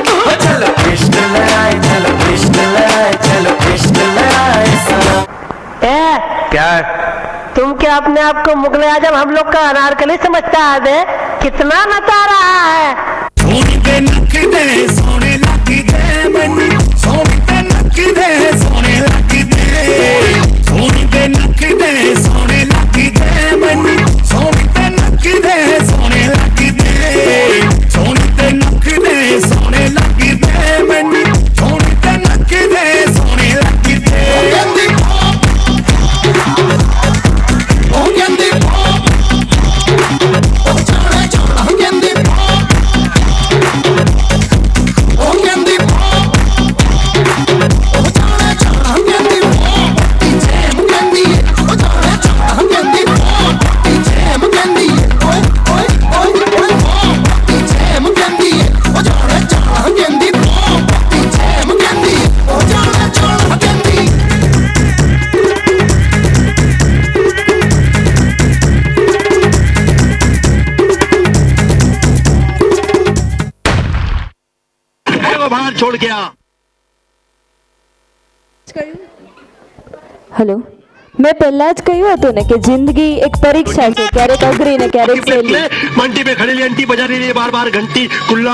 I: हो चलो इश्क लड़ाए, चलो इश्क लड़ाए, चलो इश्क लड़ाए सनम।
K: क्या
L: तुम क्या अपने आप को मुगले आजम हम लोग का अनारकली समझता है बे? कितना नचा रहा है।
I: सोनी पे नक दे सोने लगी दे बनी, सोनी पे नक दे सोने लगी दे, सोनी पे नक दे सोने लगी दे बनी, सोनी पे नक दे सोने लगी दे, सोनी पे नक दे सोने लगी दे बनी, सोनी पे नक दे सोने लगी दे।
K: बाहर छोड़ गया।
C: હલો, મેં પહેલા જ કહ્યું હતું ને કે જિંદગી એક પરીક્ષા છે, ક્યારેક અઘરી ને ક્યારેક સહેલી।
K: मंटी पे खड़ी आंटी बजा रही है बार बार घंटी, कुल्ला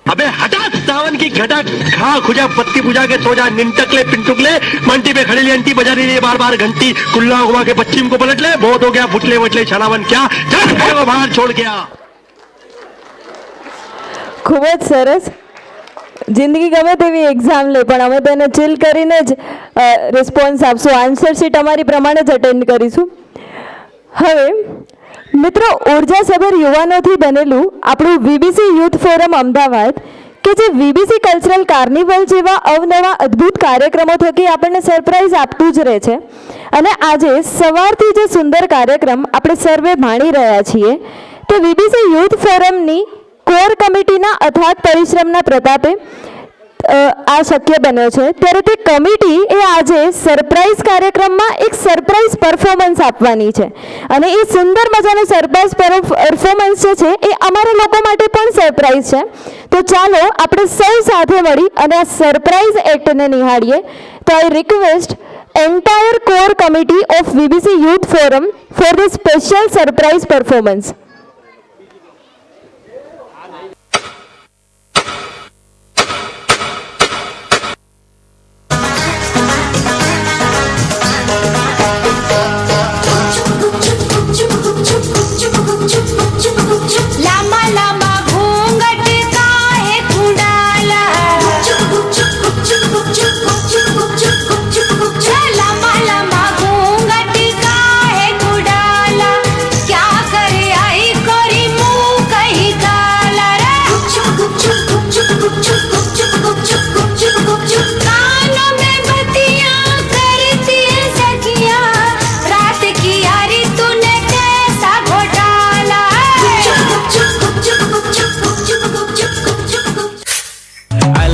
K: अबे हटा सावन की घटा, खा खुजा पत्ती पूजा के सो जा, निंटकले पिंटुकले। मंटी पे खड़ी आंटी बजा रही है बार बार घंटी, कुल्ला हुआ के पश्चिम को पलट ले, बहुत हो गया फुटले वटले छलावन क्या, वो बाहर छोड़ गया।
C: ખૂબ જ સરસ। જિંદગી ગમે તેવી એક્ઝામ લે પણ અમે તેને ચીલ કરીને જ રિસ્પોન્સ આપશું, આન્સર શીટ અમારી પ્રમાણે જ અટેન્ડ કરીશું। હવે મિત્રો, ઉર્જાસભર યુવાનોથી બનેલું આપણું વીબીસી યુથ ફોરમ અમદાવાદ કે જે વીબીસી કલ્ચરલ કાર્નિવલ જેવા અવનવા અદ્ભુત કાર્યક્રમો થકી આપણને સરપ્રાઈઝ આપતું જ રહે છે। અને આજે સવારથી જે સુંદર કાર્યક્રમ આપણે સર્વે માણી રહ્યા છીએ તે વીબીસી યુથ ફોરમની કોર કમિટીના અથાગ પરિશ્રમના પ્રતાપે આ શક્ય બન્યો છે। ત્યારે તે કમિટી એ આજે સરપ્રાઈઝ કાર્યક્રમમાં એક સરપ્રાઈઝ પરફોર્મન્સ આપવાની છે અને એ સુંદર મજાનું સરપ્રાઈઝ પરફોર્મન્સ જે છે એ અમારા લોકો માટે પણ સરપ્રાઈઝ છે। તો ચાલો આપણે સૌ સાથે મળી અને આ સરપ્રાઈઝ એક્ટને નિહાળીએ। તો I request entire core committee of VBC Youth Forum for this special surprise performance.
J: लामा लामा घूंघट काहे कुंडाला, लामा लामा घूंघट काहे कुंडाला, क्या करे आई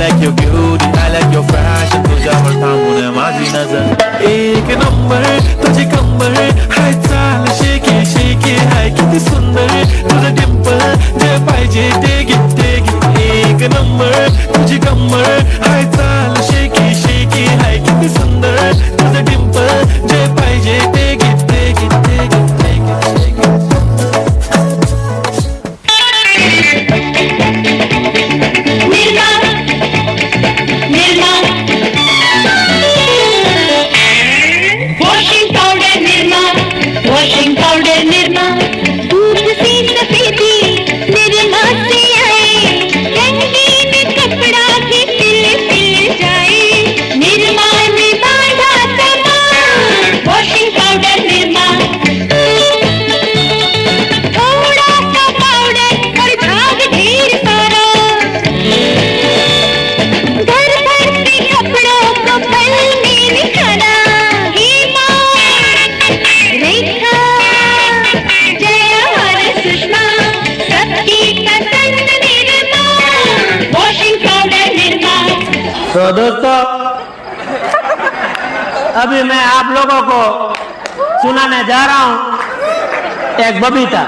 I: like your beauty, I like your fashion. तुझ्यावर थांबून माझी नजर एक नंबर, तुझी कंबर हाय चाल शेकी शेकी हाय किती सुंदर तुझं डिंपल जे पाहिजे ते घे एक नंबर तुझी कंबर हाय चाल शेकी शेकी हाय किती सुंदर तुझं डिंपल जे पाहिजे ते घे
J: वॉशिंग पाउडर निर्मा दूध सी सफेदी निर्मा से आए रंगीन कपड़ा भी पिल पिल जाए निर्मा ने बांधा सामान वॉशिंग पाउडर निर्मा थोड़ा सा पाउडर और झाग ढेर सारा घर भर के कपड़ों को पल में निखारा
L: तो दोस्तों अभी मैं आप लोगों को सुनाने जा रहा हूं एक बबीता।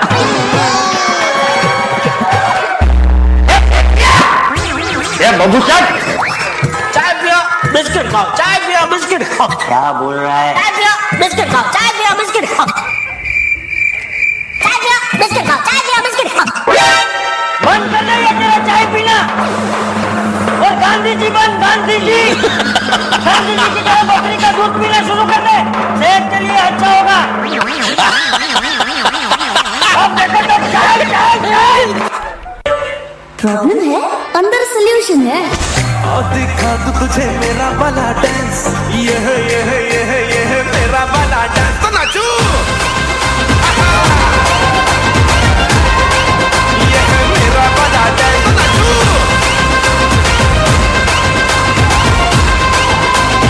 K: बबू साहब
L: चाय पियो बिस्किट खाओ, चाय पियो बिस्किट खाओ। क्या बोल रहा है?
J: चाय पियो बिस्किट खाओ, चाय पियो बिस्किट खाओ, चाय पियो बिस्किट खाओ, चाय पियो बिस्किट खाओ।
L: बंद कर दे ये तेरा चाय पीना और गांधी जी बन, गांधी जी की तरह बकरी का दूध पीना शुरू कर दे, सेहत के लिए अच्छा होगा। अब देखो तो चाय चाय चाय।
J: प्रॉब्लम है अंदर सॉल्यूशन है।
I: और दिखा दूं तुझे मेरा वाला डांस, ये है मेरा वाला डांस। तो नाचू ये है मेरा वाला डांस, तो नाचू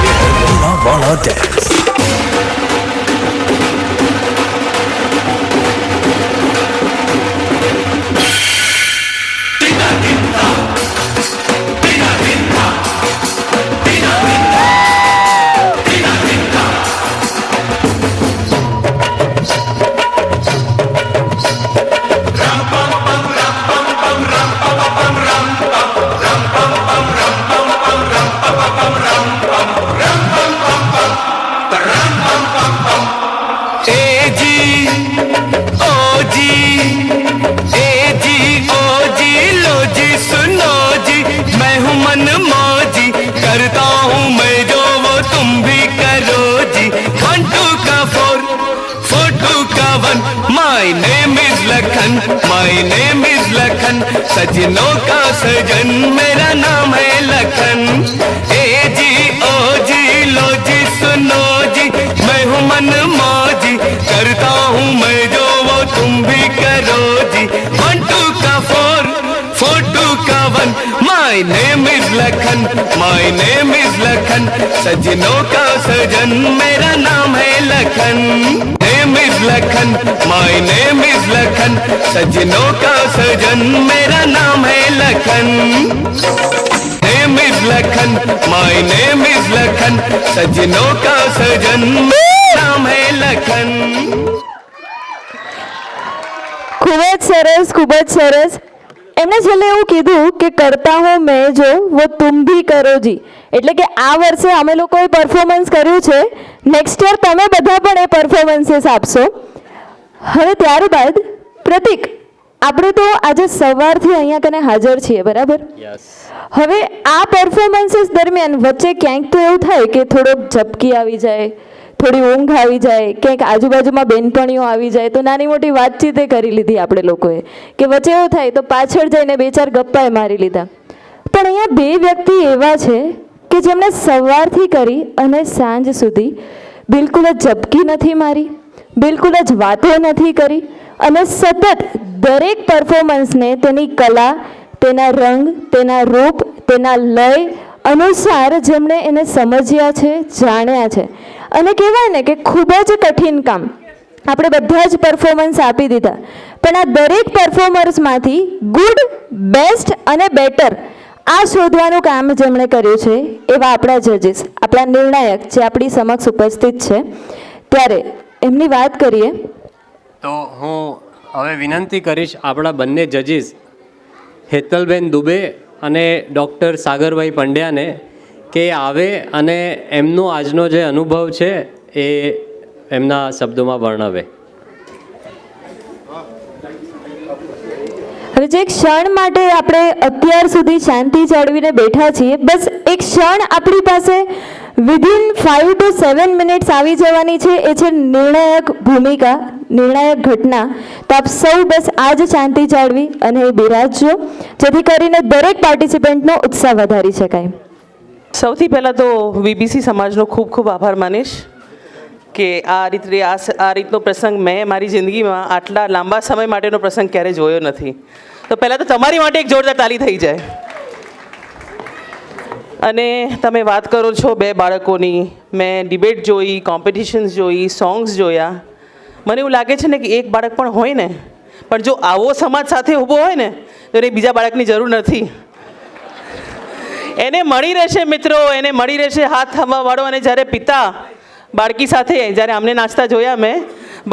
I: ये है मेरा वाला dance. My name is Lakhan, my name is Lakhan, सजनों का सजन मेरा नाम है लखन। ए जी ओ जी लो जी सुनो जी, मैं हूँ मन मौजी, करता हूँ मैं जो वो तुम भी करो जी। 1 2 का 4 4 2 का 1, my name is Lakhan, my name is Lakhan, सजनों का सजन मेरा नाम है Lakhan. Name is Lakhan, my name is Lakhan, सजनों का सजन मेरा नाम है Lakhan. Name is Lakhan, my name is Lakhan, सजनों का सजन मेरा नाम है लखन।
C: ખૂબ જ સરસ એમણે છેલ્લે એવું કીધું કે કરતા હું મેં જો વો તુમ ભી કરો જી, એટલે કે આ વર્ષે અમે લોકોએ પરફોર્મન્સ કર્યું છે, નેક્સ્ટ યર તમે બધા પણ એ પરફોર્મન્સીસ આપશો। હવે ત્યારબાદ પ્રતિક, આપણે તો આજે સવારથી અહીંયા કને હાજર છીએ, બરાબર? હવે આ પરફોર્મન્સીસ દરમિયાન વચ્ચે ક્યાંક તો એવું થાય કે થોડોક ઝપકી આવી જાય, થોડી ઊંઘ આવી જાય, ક્યાંક આજુબાજુમાં બેનપણીઓ આવી જાય, તો નાની મોટી વાતચીતે કરી લીધી આપણે લોકોએ, કે વચ્ચે એવું થાય તો પાછળ જઈને 2-4 ગપ્પાએ મારી લીધા। પણ અહીંયા 2 વ્યક્તિ એવા છે કે જેમણે સવારથી કરી અને સાંજ સુધી બિલકુલ જ ઝપકી નથી મારી, બિલકુલ જ વાતો નથી કરી, અને સતત દરેક પરફોર્મન્સને તેની કલા, તેના રંગ, તેના રૂપ, તેના લય અનુસાર જેમણે એને સમજ્યા છે, જાણ્યા છે। અને કહેવાય ને કે ખૂબ જ કઠિન કામ, આપણે બધા જ પરફોર્મન્સ આપી દીધા, પણ આ દરેક પરફોર્મર્સમાંથી ગુડ, બેસ્ટ અને બેટર આ શોધવાનું કામ જેમણે કર્યું છે એવા આપણા જજીસ, આપણા નિર્ણાયક જે આપણી સમક્ષ ઉપસ્થિત છે, ત્યારે એમની વાત કરીએ
A: તો હું હવે વિનંતી કરીશ આપણા બંને જજીસ હેતલબેન દુબે અને ડૉક્ટર સાગરભાઈ પંડ્યાને કે આવે અને એમનો આજનો જે અનુભવ છે એ એમના શબ્દોમાં વર્ણવે.
C: હવે જે ક્ષણ માટે આપણે અત્યાર સુધી શાંતિ જાળવીને બેઠા છીએ, બસ એક ક્ષણ આપણી પાસે વિધિન 5 to 7 મિનિટ્સ આવી જવાની છે. એ છે નિર્ણાયક ભૂમિકા, નિર્ણાયક ઘટના. તો આપ સૌ બસ આ જ શાંતિ જાળવી અને એ બિરાજજો, જેથી કરીને દરેક પાર્ટિસિપન્ટનો ઉત્સાહ વધારી શકાય.
M: સૌથી પહેલાં તો વીબીસી સમાજનો ખૂબ ખૂબ આભાર માનીશ કે આ રીતનો પ્રસંગ મેં મારી જિંદગીમાં આટલા લાંબા સમય માટેનો પ્રસંગ ક્યારેય જોયો નથી. તો પહેલાં તો તમારી માટે એક જોરદાર તાલી થઈ જાય. અને તમે વાત કરો છો બે બાળકોની, મેં ડિબેટ જોઈ, કોમ્પિટિશન્સ જોઈ, સોંગ્સ જોયા. મને એવું લાગે છે ને કે એક બાળક પણ હોય ને, પણ જો આવો સમાજ સાથે ઊભો હોય ને તો એને બીજા બાળકની જરૂર નથી. એને મળી રહેશે મિત્રો, એને મળી રહેશે હાથ થાંભવાવાળો. અને જ્યારે પિતા બાળકી સાથે, જ્યારે આમને નાચતા જોયા મેં,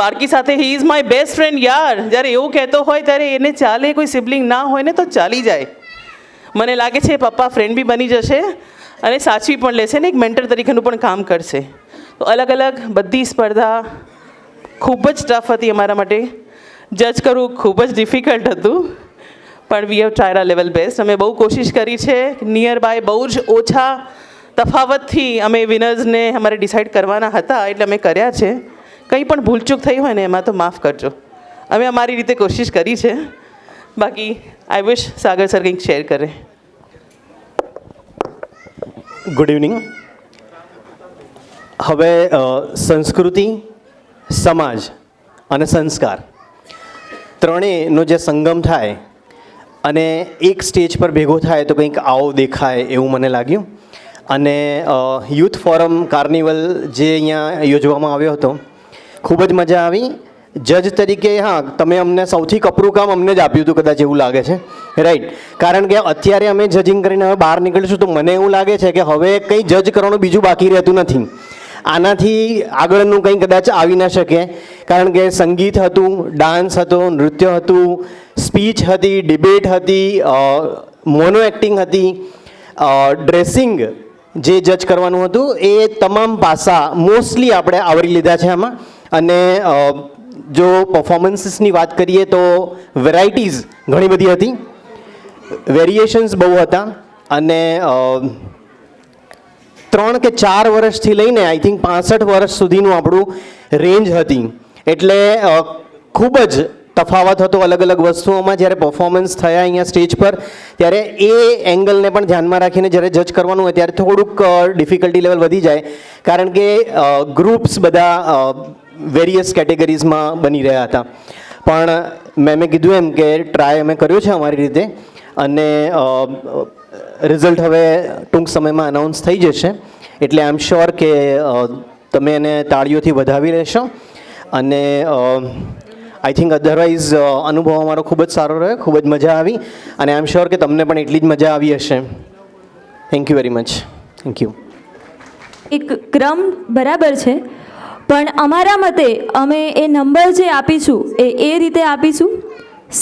M: બાળકી સાથે he is my best friend યાર, જ્યારે એવું કહેતો હોય ત્યારે એને ચાલે. કોઈ સિબલિંગ ના હોય ને તો ચાલી જાય. મને લાગે છે પપ્પા ફ્રેન્ડ બી બની જશે અને સાચવી પણ લેશે ને એક મેન્ટર તરીકેનું પણ કામ કરશે. તો અલગ અલગ બધી સ્પર્ધા ખૂબ જ ટફ હતી અમારા માટે. જજ કરવું ખૂબ જ ડિફિકલ્ટ હતું, પણ we have tried our level best. અમે બહુ કોશિશ કરી છે. નિયર બાય બહુ જ ઓછા તફાવતથી અમે વિનર્સને અમારે ડિસાઇડ કરવાના હતા, એટલે અમે કર્યા છે. કંઈ પણ ભૂલચૂક થઈ હોય ને એમાં તો માફ કરજો. અમે અમારી રીતે કોશિશ કરી છે. બાકી આઈ વિશ સાગર સર કંઈક શેર કરે.
K: Good evening. હવે સંસ્કૃતિ, સમાજ અને સંસ્કાર ત્રણેયનો જે સંગમ થાય અને એક સ્ટેજ પર ભેગો થાય તો કંઈક આવો દેખાય એવું મને લાગ્યું. અને યુથ ફોરમ કાર્નિવલ જે અહીંયા યોજવામાં આવ્યો હતો, ખૂબ જ મજા આવી. જજ તરીકે હા, તમે અમને સૌથી કપરું કામ અમને જ આપ્યું હતું કદાચ એવું લાગે છે, રાઈટ? કારણ કે અત્યારે અમે જજિંગ કરીને હવે બહાર નીકળીશું તો મને એવું લાગે છે કે હવે કંઈ જજ કરવાનું બીજું બાકી રહેતું નથી. આનાથી આગળનું કંઈ કદાચ આવી ન શકે, કારણ કે સંગીત હતું, ડાન્સ હતો, નૃત્ય હતું, સ્પીચ હતી, ડિબેટ હતી, મોનો એક્ટિંગ હતી, ડ્રેસિંગ જે જજ કરવાનું હતું, એ તમામ પાસા મોસ્ટલી આપણે આવરી લીધા છે આમાં. અને જો પરફોર્મન્સીસની વાત કરીએ તો વેરાયટીઝ ઘણી બધી હતી, વેરિએશન્સ બહુ હતા. અને 3 કે 4 વર્ષથી લઈને આઈ થિંક 65 વર્ષ સુધીનું આપણું રેન્જ હતી. એટલે ખૂબ જ તફાવત હતો અલગ અલગ વસ્તુઓમાં. જ્યારે પરફોર્મન્સ થયા અહીંયા સ્ટેજ પર ત્યારે એ એંગલને પણ ધ્યાનમાં રાખીને જ્યારે જજ કરવાનું હોય ત્યારે થોડુંક ડિફિકલ્ટી લેવલ વધી જાય, કારણ કે ગ્રુપ્સ બધા વેરિયસ કેટેગરીઝમાં બની રહ્યા હતા. પણ મેં કીધું એમ કે ટ્રાય અમે કર્યો છે અમારી રીતે. અને રિઝલ્ટ હવે ટૂંક સમયમાં અનાઉન્સ થઈ જશે, એટલે આઈ એમ શ્યોર કે તમે એને તાળીઓથી વધાવી લેશો. અને આઈ થિંક અધરવાઇઝ અનુભવ અમારો ખૂબ જ સારો રહ્યો, ખૂબ જ મજા આવી. અને આઈ એમ શ્યોર કે તમને પણ એટલી જ મજા આવી હશે. Thank you very much. Thank you.
C: એક ક્રમ બરાબર છે, પણ અમારા મતે અમે એ નંબર જે આપીશું એ રીતે આપીશું: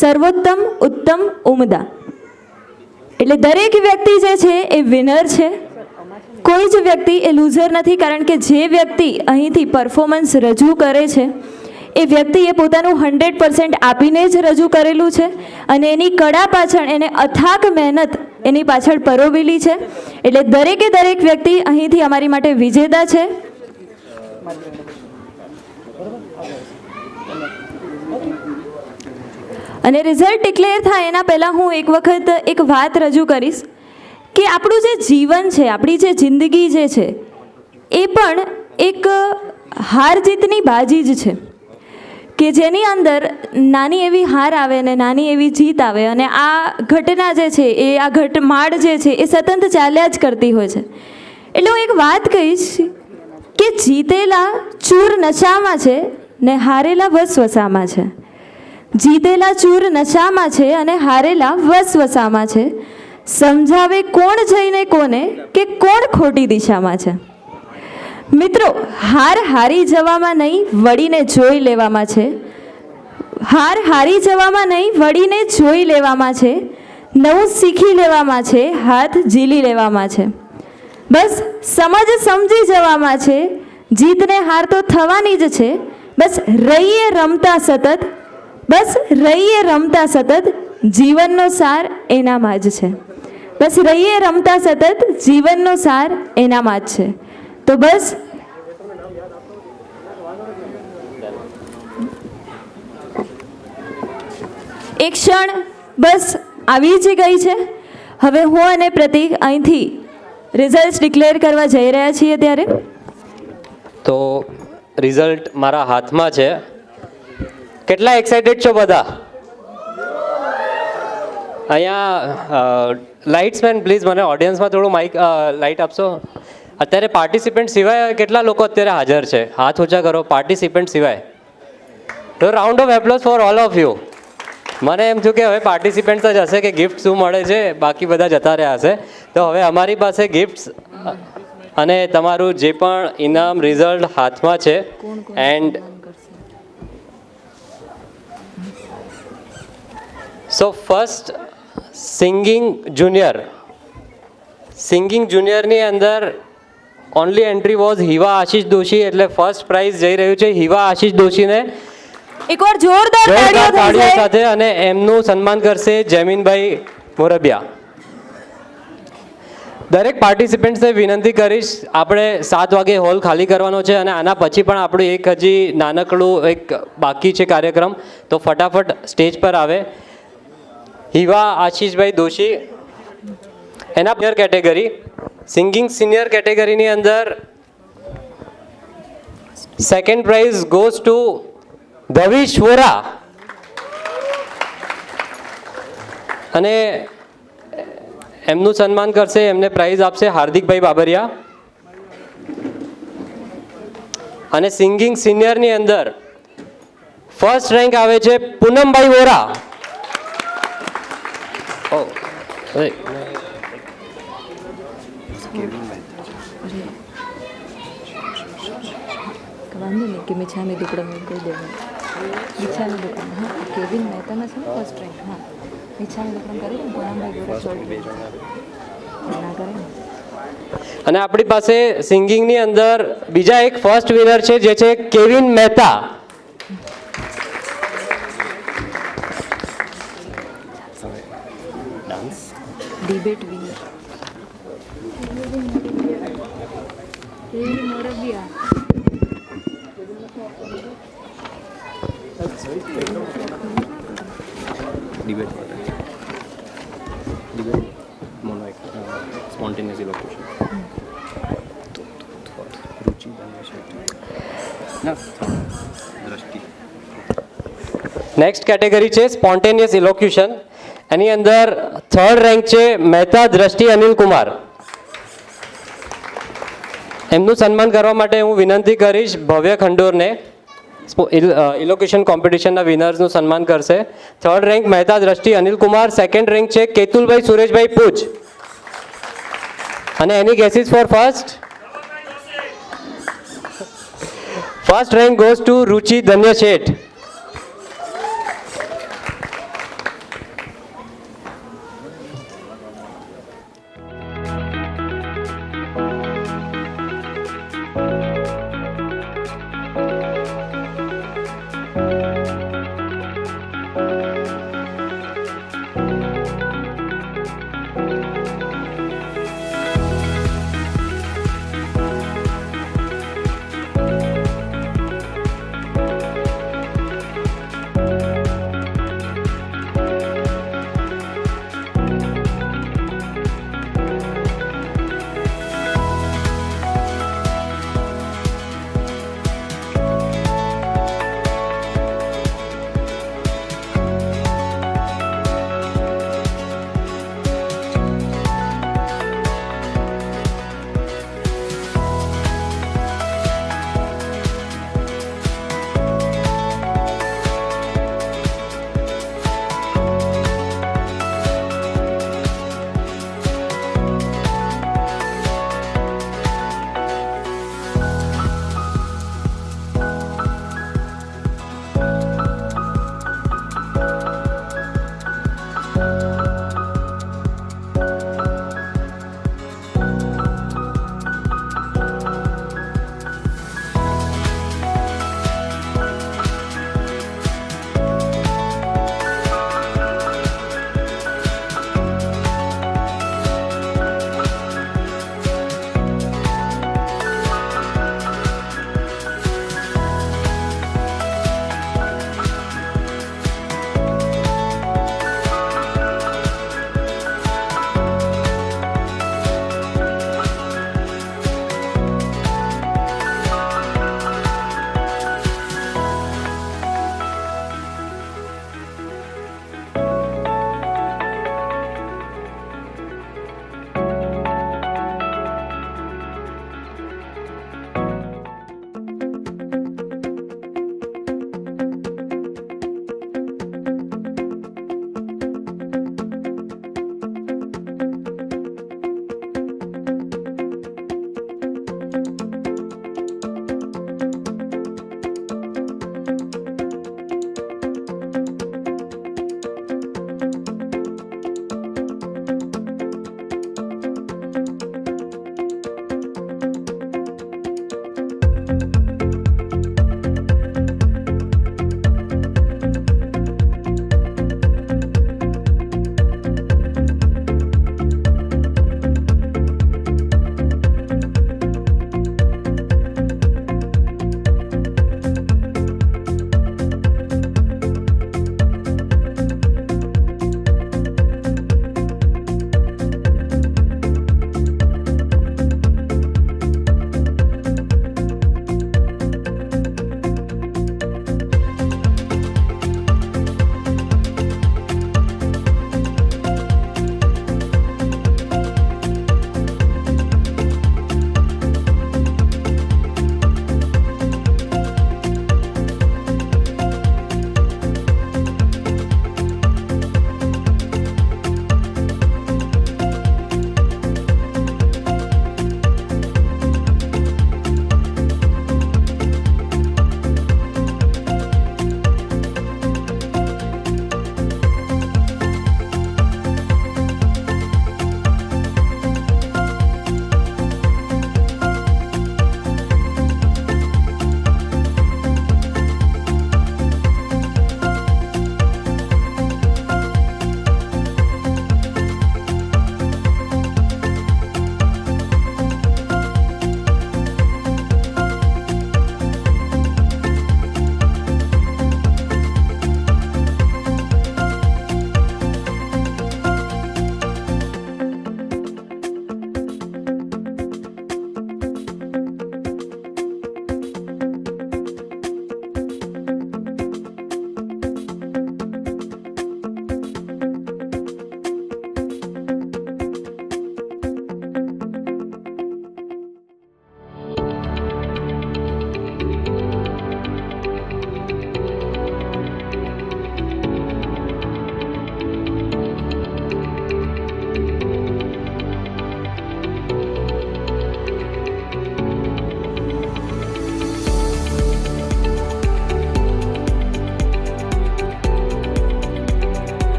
C: સર્વોત્તમ, ઉત્તમ, ઉમદા. એટલે દરેક વ્યક્તિ જે છે એ વિનર છે, કોઈ જ વ્યક્તિ એ લૂઝર નથી. કારણ કે જે વ્યક્તિ અહીંથી પરફોર્મન્સ રજૂ કરે છે એ વ્યક્તિએ પોતાનું 100% આપીને જ રજૂ કરેલું છે, અને એની કળા પાછળ એને અથાગ મહેનત એની પાછળ પરોવેલી છે. એટલે દરેકે દરેક વ્યક્તિ અહીંથી અમારી માટે વિજેતા છે. અને રિઝલ્ટ ડિક્લેર થાય એના પહેલાં હું એક વખત એક વાત રજૂ કરીશ કે આપણું જે જીવન છે, આપણી જે જિંદગી જે છે, એ પણ એક હાર જીતની બાજી જ છે, કે જેની અંદર નાની એવી હાર આવે ને નાની એવી જીત આવે. અને આ ઘટના જે છે એ આ ઘટમાળ જે છે એ સતત ચાલ્યા જ કરતી હોય છે. એટલે હું એક વાત કહીશ કે જીતેલા ચૂર નશામાં છે ને હારેલા વસવસામાં છે. જીતેલા ચૂર નશામાં છે અને હારેલા વસવસામાં છે. સમજાવે કોણ જઈને કોને કે કોણ ખોટી દિશામાં છે. મિત્રો, હાર હારી જવામાં નહીં વળીને જોઈ લેવામાં છે. હાર હારી જવામાં નહીં વળીને જોઈ લેવામાં છે. નવું શીખી લેવામાં છે, હાથ ઝીલી લેવામાં છે. બસ સમજી જવામાં છે. જીતને હાર તો થવાની જ છે. બસ રહીએ રમતા સતત, બસ રહીએ રમતા સતત, જીવનનો સાર એનામાં જ છે. બસ રહીએ રમતા સતત, જીવનનો સાર એનામાં જ છે. તો બસ એક ક્ષણ બસ આવી જ ગઈ છે. હવે હું અને પ્રતીક અહીંથી રિઝલ્ટ ડિક્લેર કરવા જઈ રહ્યા છીએ. ત્યારે
A: તો રિઝલ્ટ મારા હાથમાં છે. કેટલા એક્સાઇટેડ છો બધા? અહીંયા લાઇટ્સમેન પ્લીઝ મને ઓડિયન્સમાં થોડું માઇક લાઇટ આપશો. અત્યારે પાર્ટિસિપન્ટ સિવાય કેટલા લોકો અત્યારે હાજર છે? હાથ ઊંચા કરો. પાર્ટિસિપન્ટ સિવાય. તો round of applause for all of you. મને એમ થયું કે હવે પાર્ટિસિપન્ટ જ હશે કે ગિફ્ટ શું મળે છે, બાકી બધા જતા રહ્યા હશે. તો હવે અમારી પાસે ગિફ્ટ્સ અને તમારું જે પણ ઇનામ રિઝલ્ટ હાથમાં છે. એન્ડ સો ફર્સ્ટ સિંગિંગ જુનિયરની અંદર ઓનલી એન્ટ્રી વોઝ હિવા આશીષ દોશી, એટલે ફર્સ્ટ પ્રાઇઝ જઈ રહ્યું છે હિવા આશીષ દોશીને.
C: એકવાર જોરદાર
A: તાળીઓ સાથે. અને એમનું સન્માન કરશે જેમીનભાઈ મોરબિયા. દરેક પાર્ટિસિપન્ટ્સને વિનંતી કરીશ, આપણે 7 વાગે હોલ ખાલી કરવાનો છે અને આના પછી પણ આપણું એક હજી નાનકડું એક બાકી છે કાર્યક્રમ. તો ફટાફટ સ્ટેજ પર આવે. હિવા આશીષભાઈ દોશી એના સિનિયર કેટેગરી, સિંગિંગ સિનિયર કેટેગરીની અંદર second prize goes to Dhavish Vora. અને એમનું સન્માન કરશે, એમને પ્રાઇઝ આપશે હાર્દિકભાઈ બાબરિયા. અને સિંગિંગ સિનિયરની અંદર ફર્સ્ટ રેન્ક આવે છે પૂનમભાઈ વોરા.
C: વાંધો નહીં કે મીઠાની દુકાન કહી દેવાનું. મીઠાની દુકાન, હા, કેવિન મહેતાના છે ને ફર્સ્ટ રેન્ક. હા, મીઠાની દુકાન કરી દે. પૂનમભાઈ ગોરા ના કરે ને.
A: અને આપણી પાસે સિંગિંગની અંદર બીજા એક ફર્સ્ટ વિનર છે, જે છે Kevin Mehta.
C: Debate winner
A: next category છે સ્પોન્ટેનિયસ ઇલોક્યુશન. એની અંદર થર્ડ રેન્ક છે મહેતા દ્રષ્ટિ અનિલ કુમાર. એમનું સન્માન કરવા માટે હું વિનંતી કરીશ ભવ્ય ખંડોરને. ઇલોક્યુશન કોમ્પિટિશનના વિનર્સનું સન્માન કરશે. થર્ડ રેન્ક મહેતા દ્રષ્ટિ અનિલ કુમાર. સેકન્ડ રેન્ક છે કેતુલભાઈ સુરેશભાઈ પૂજ. અને એની ગેસીસ for first rank goes to Ruchi Dhanya Sheth.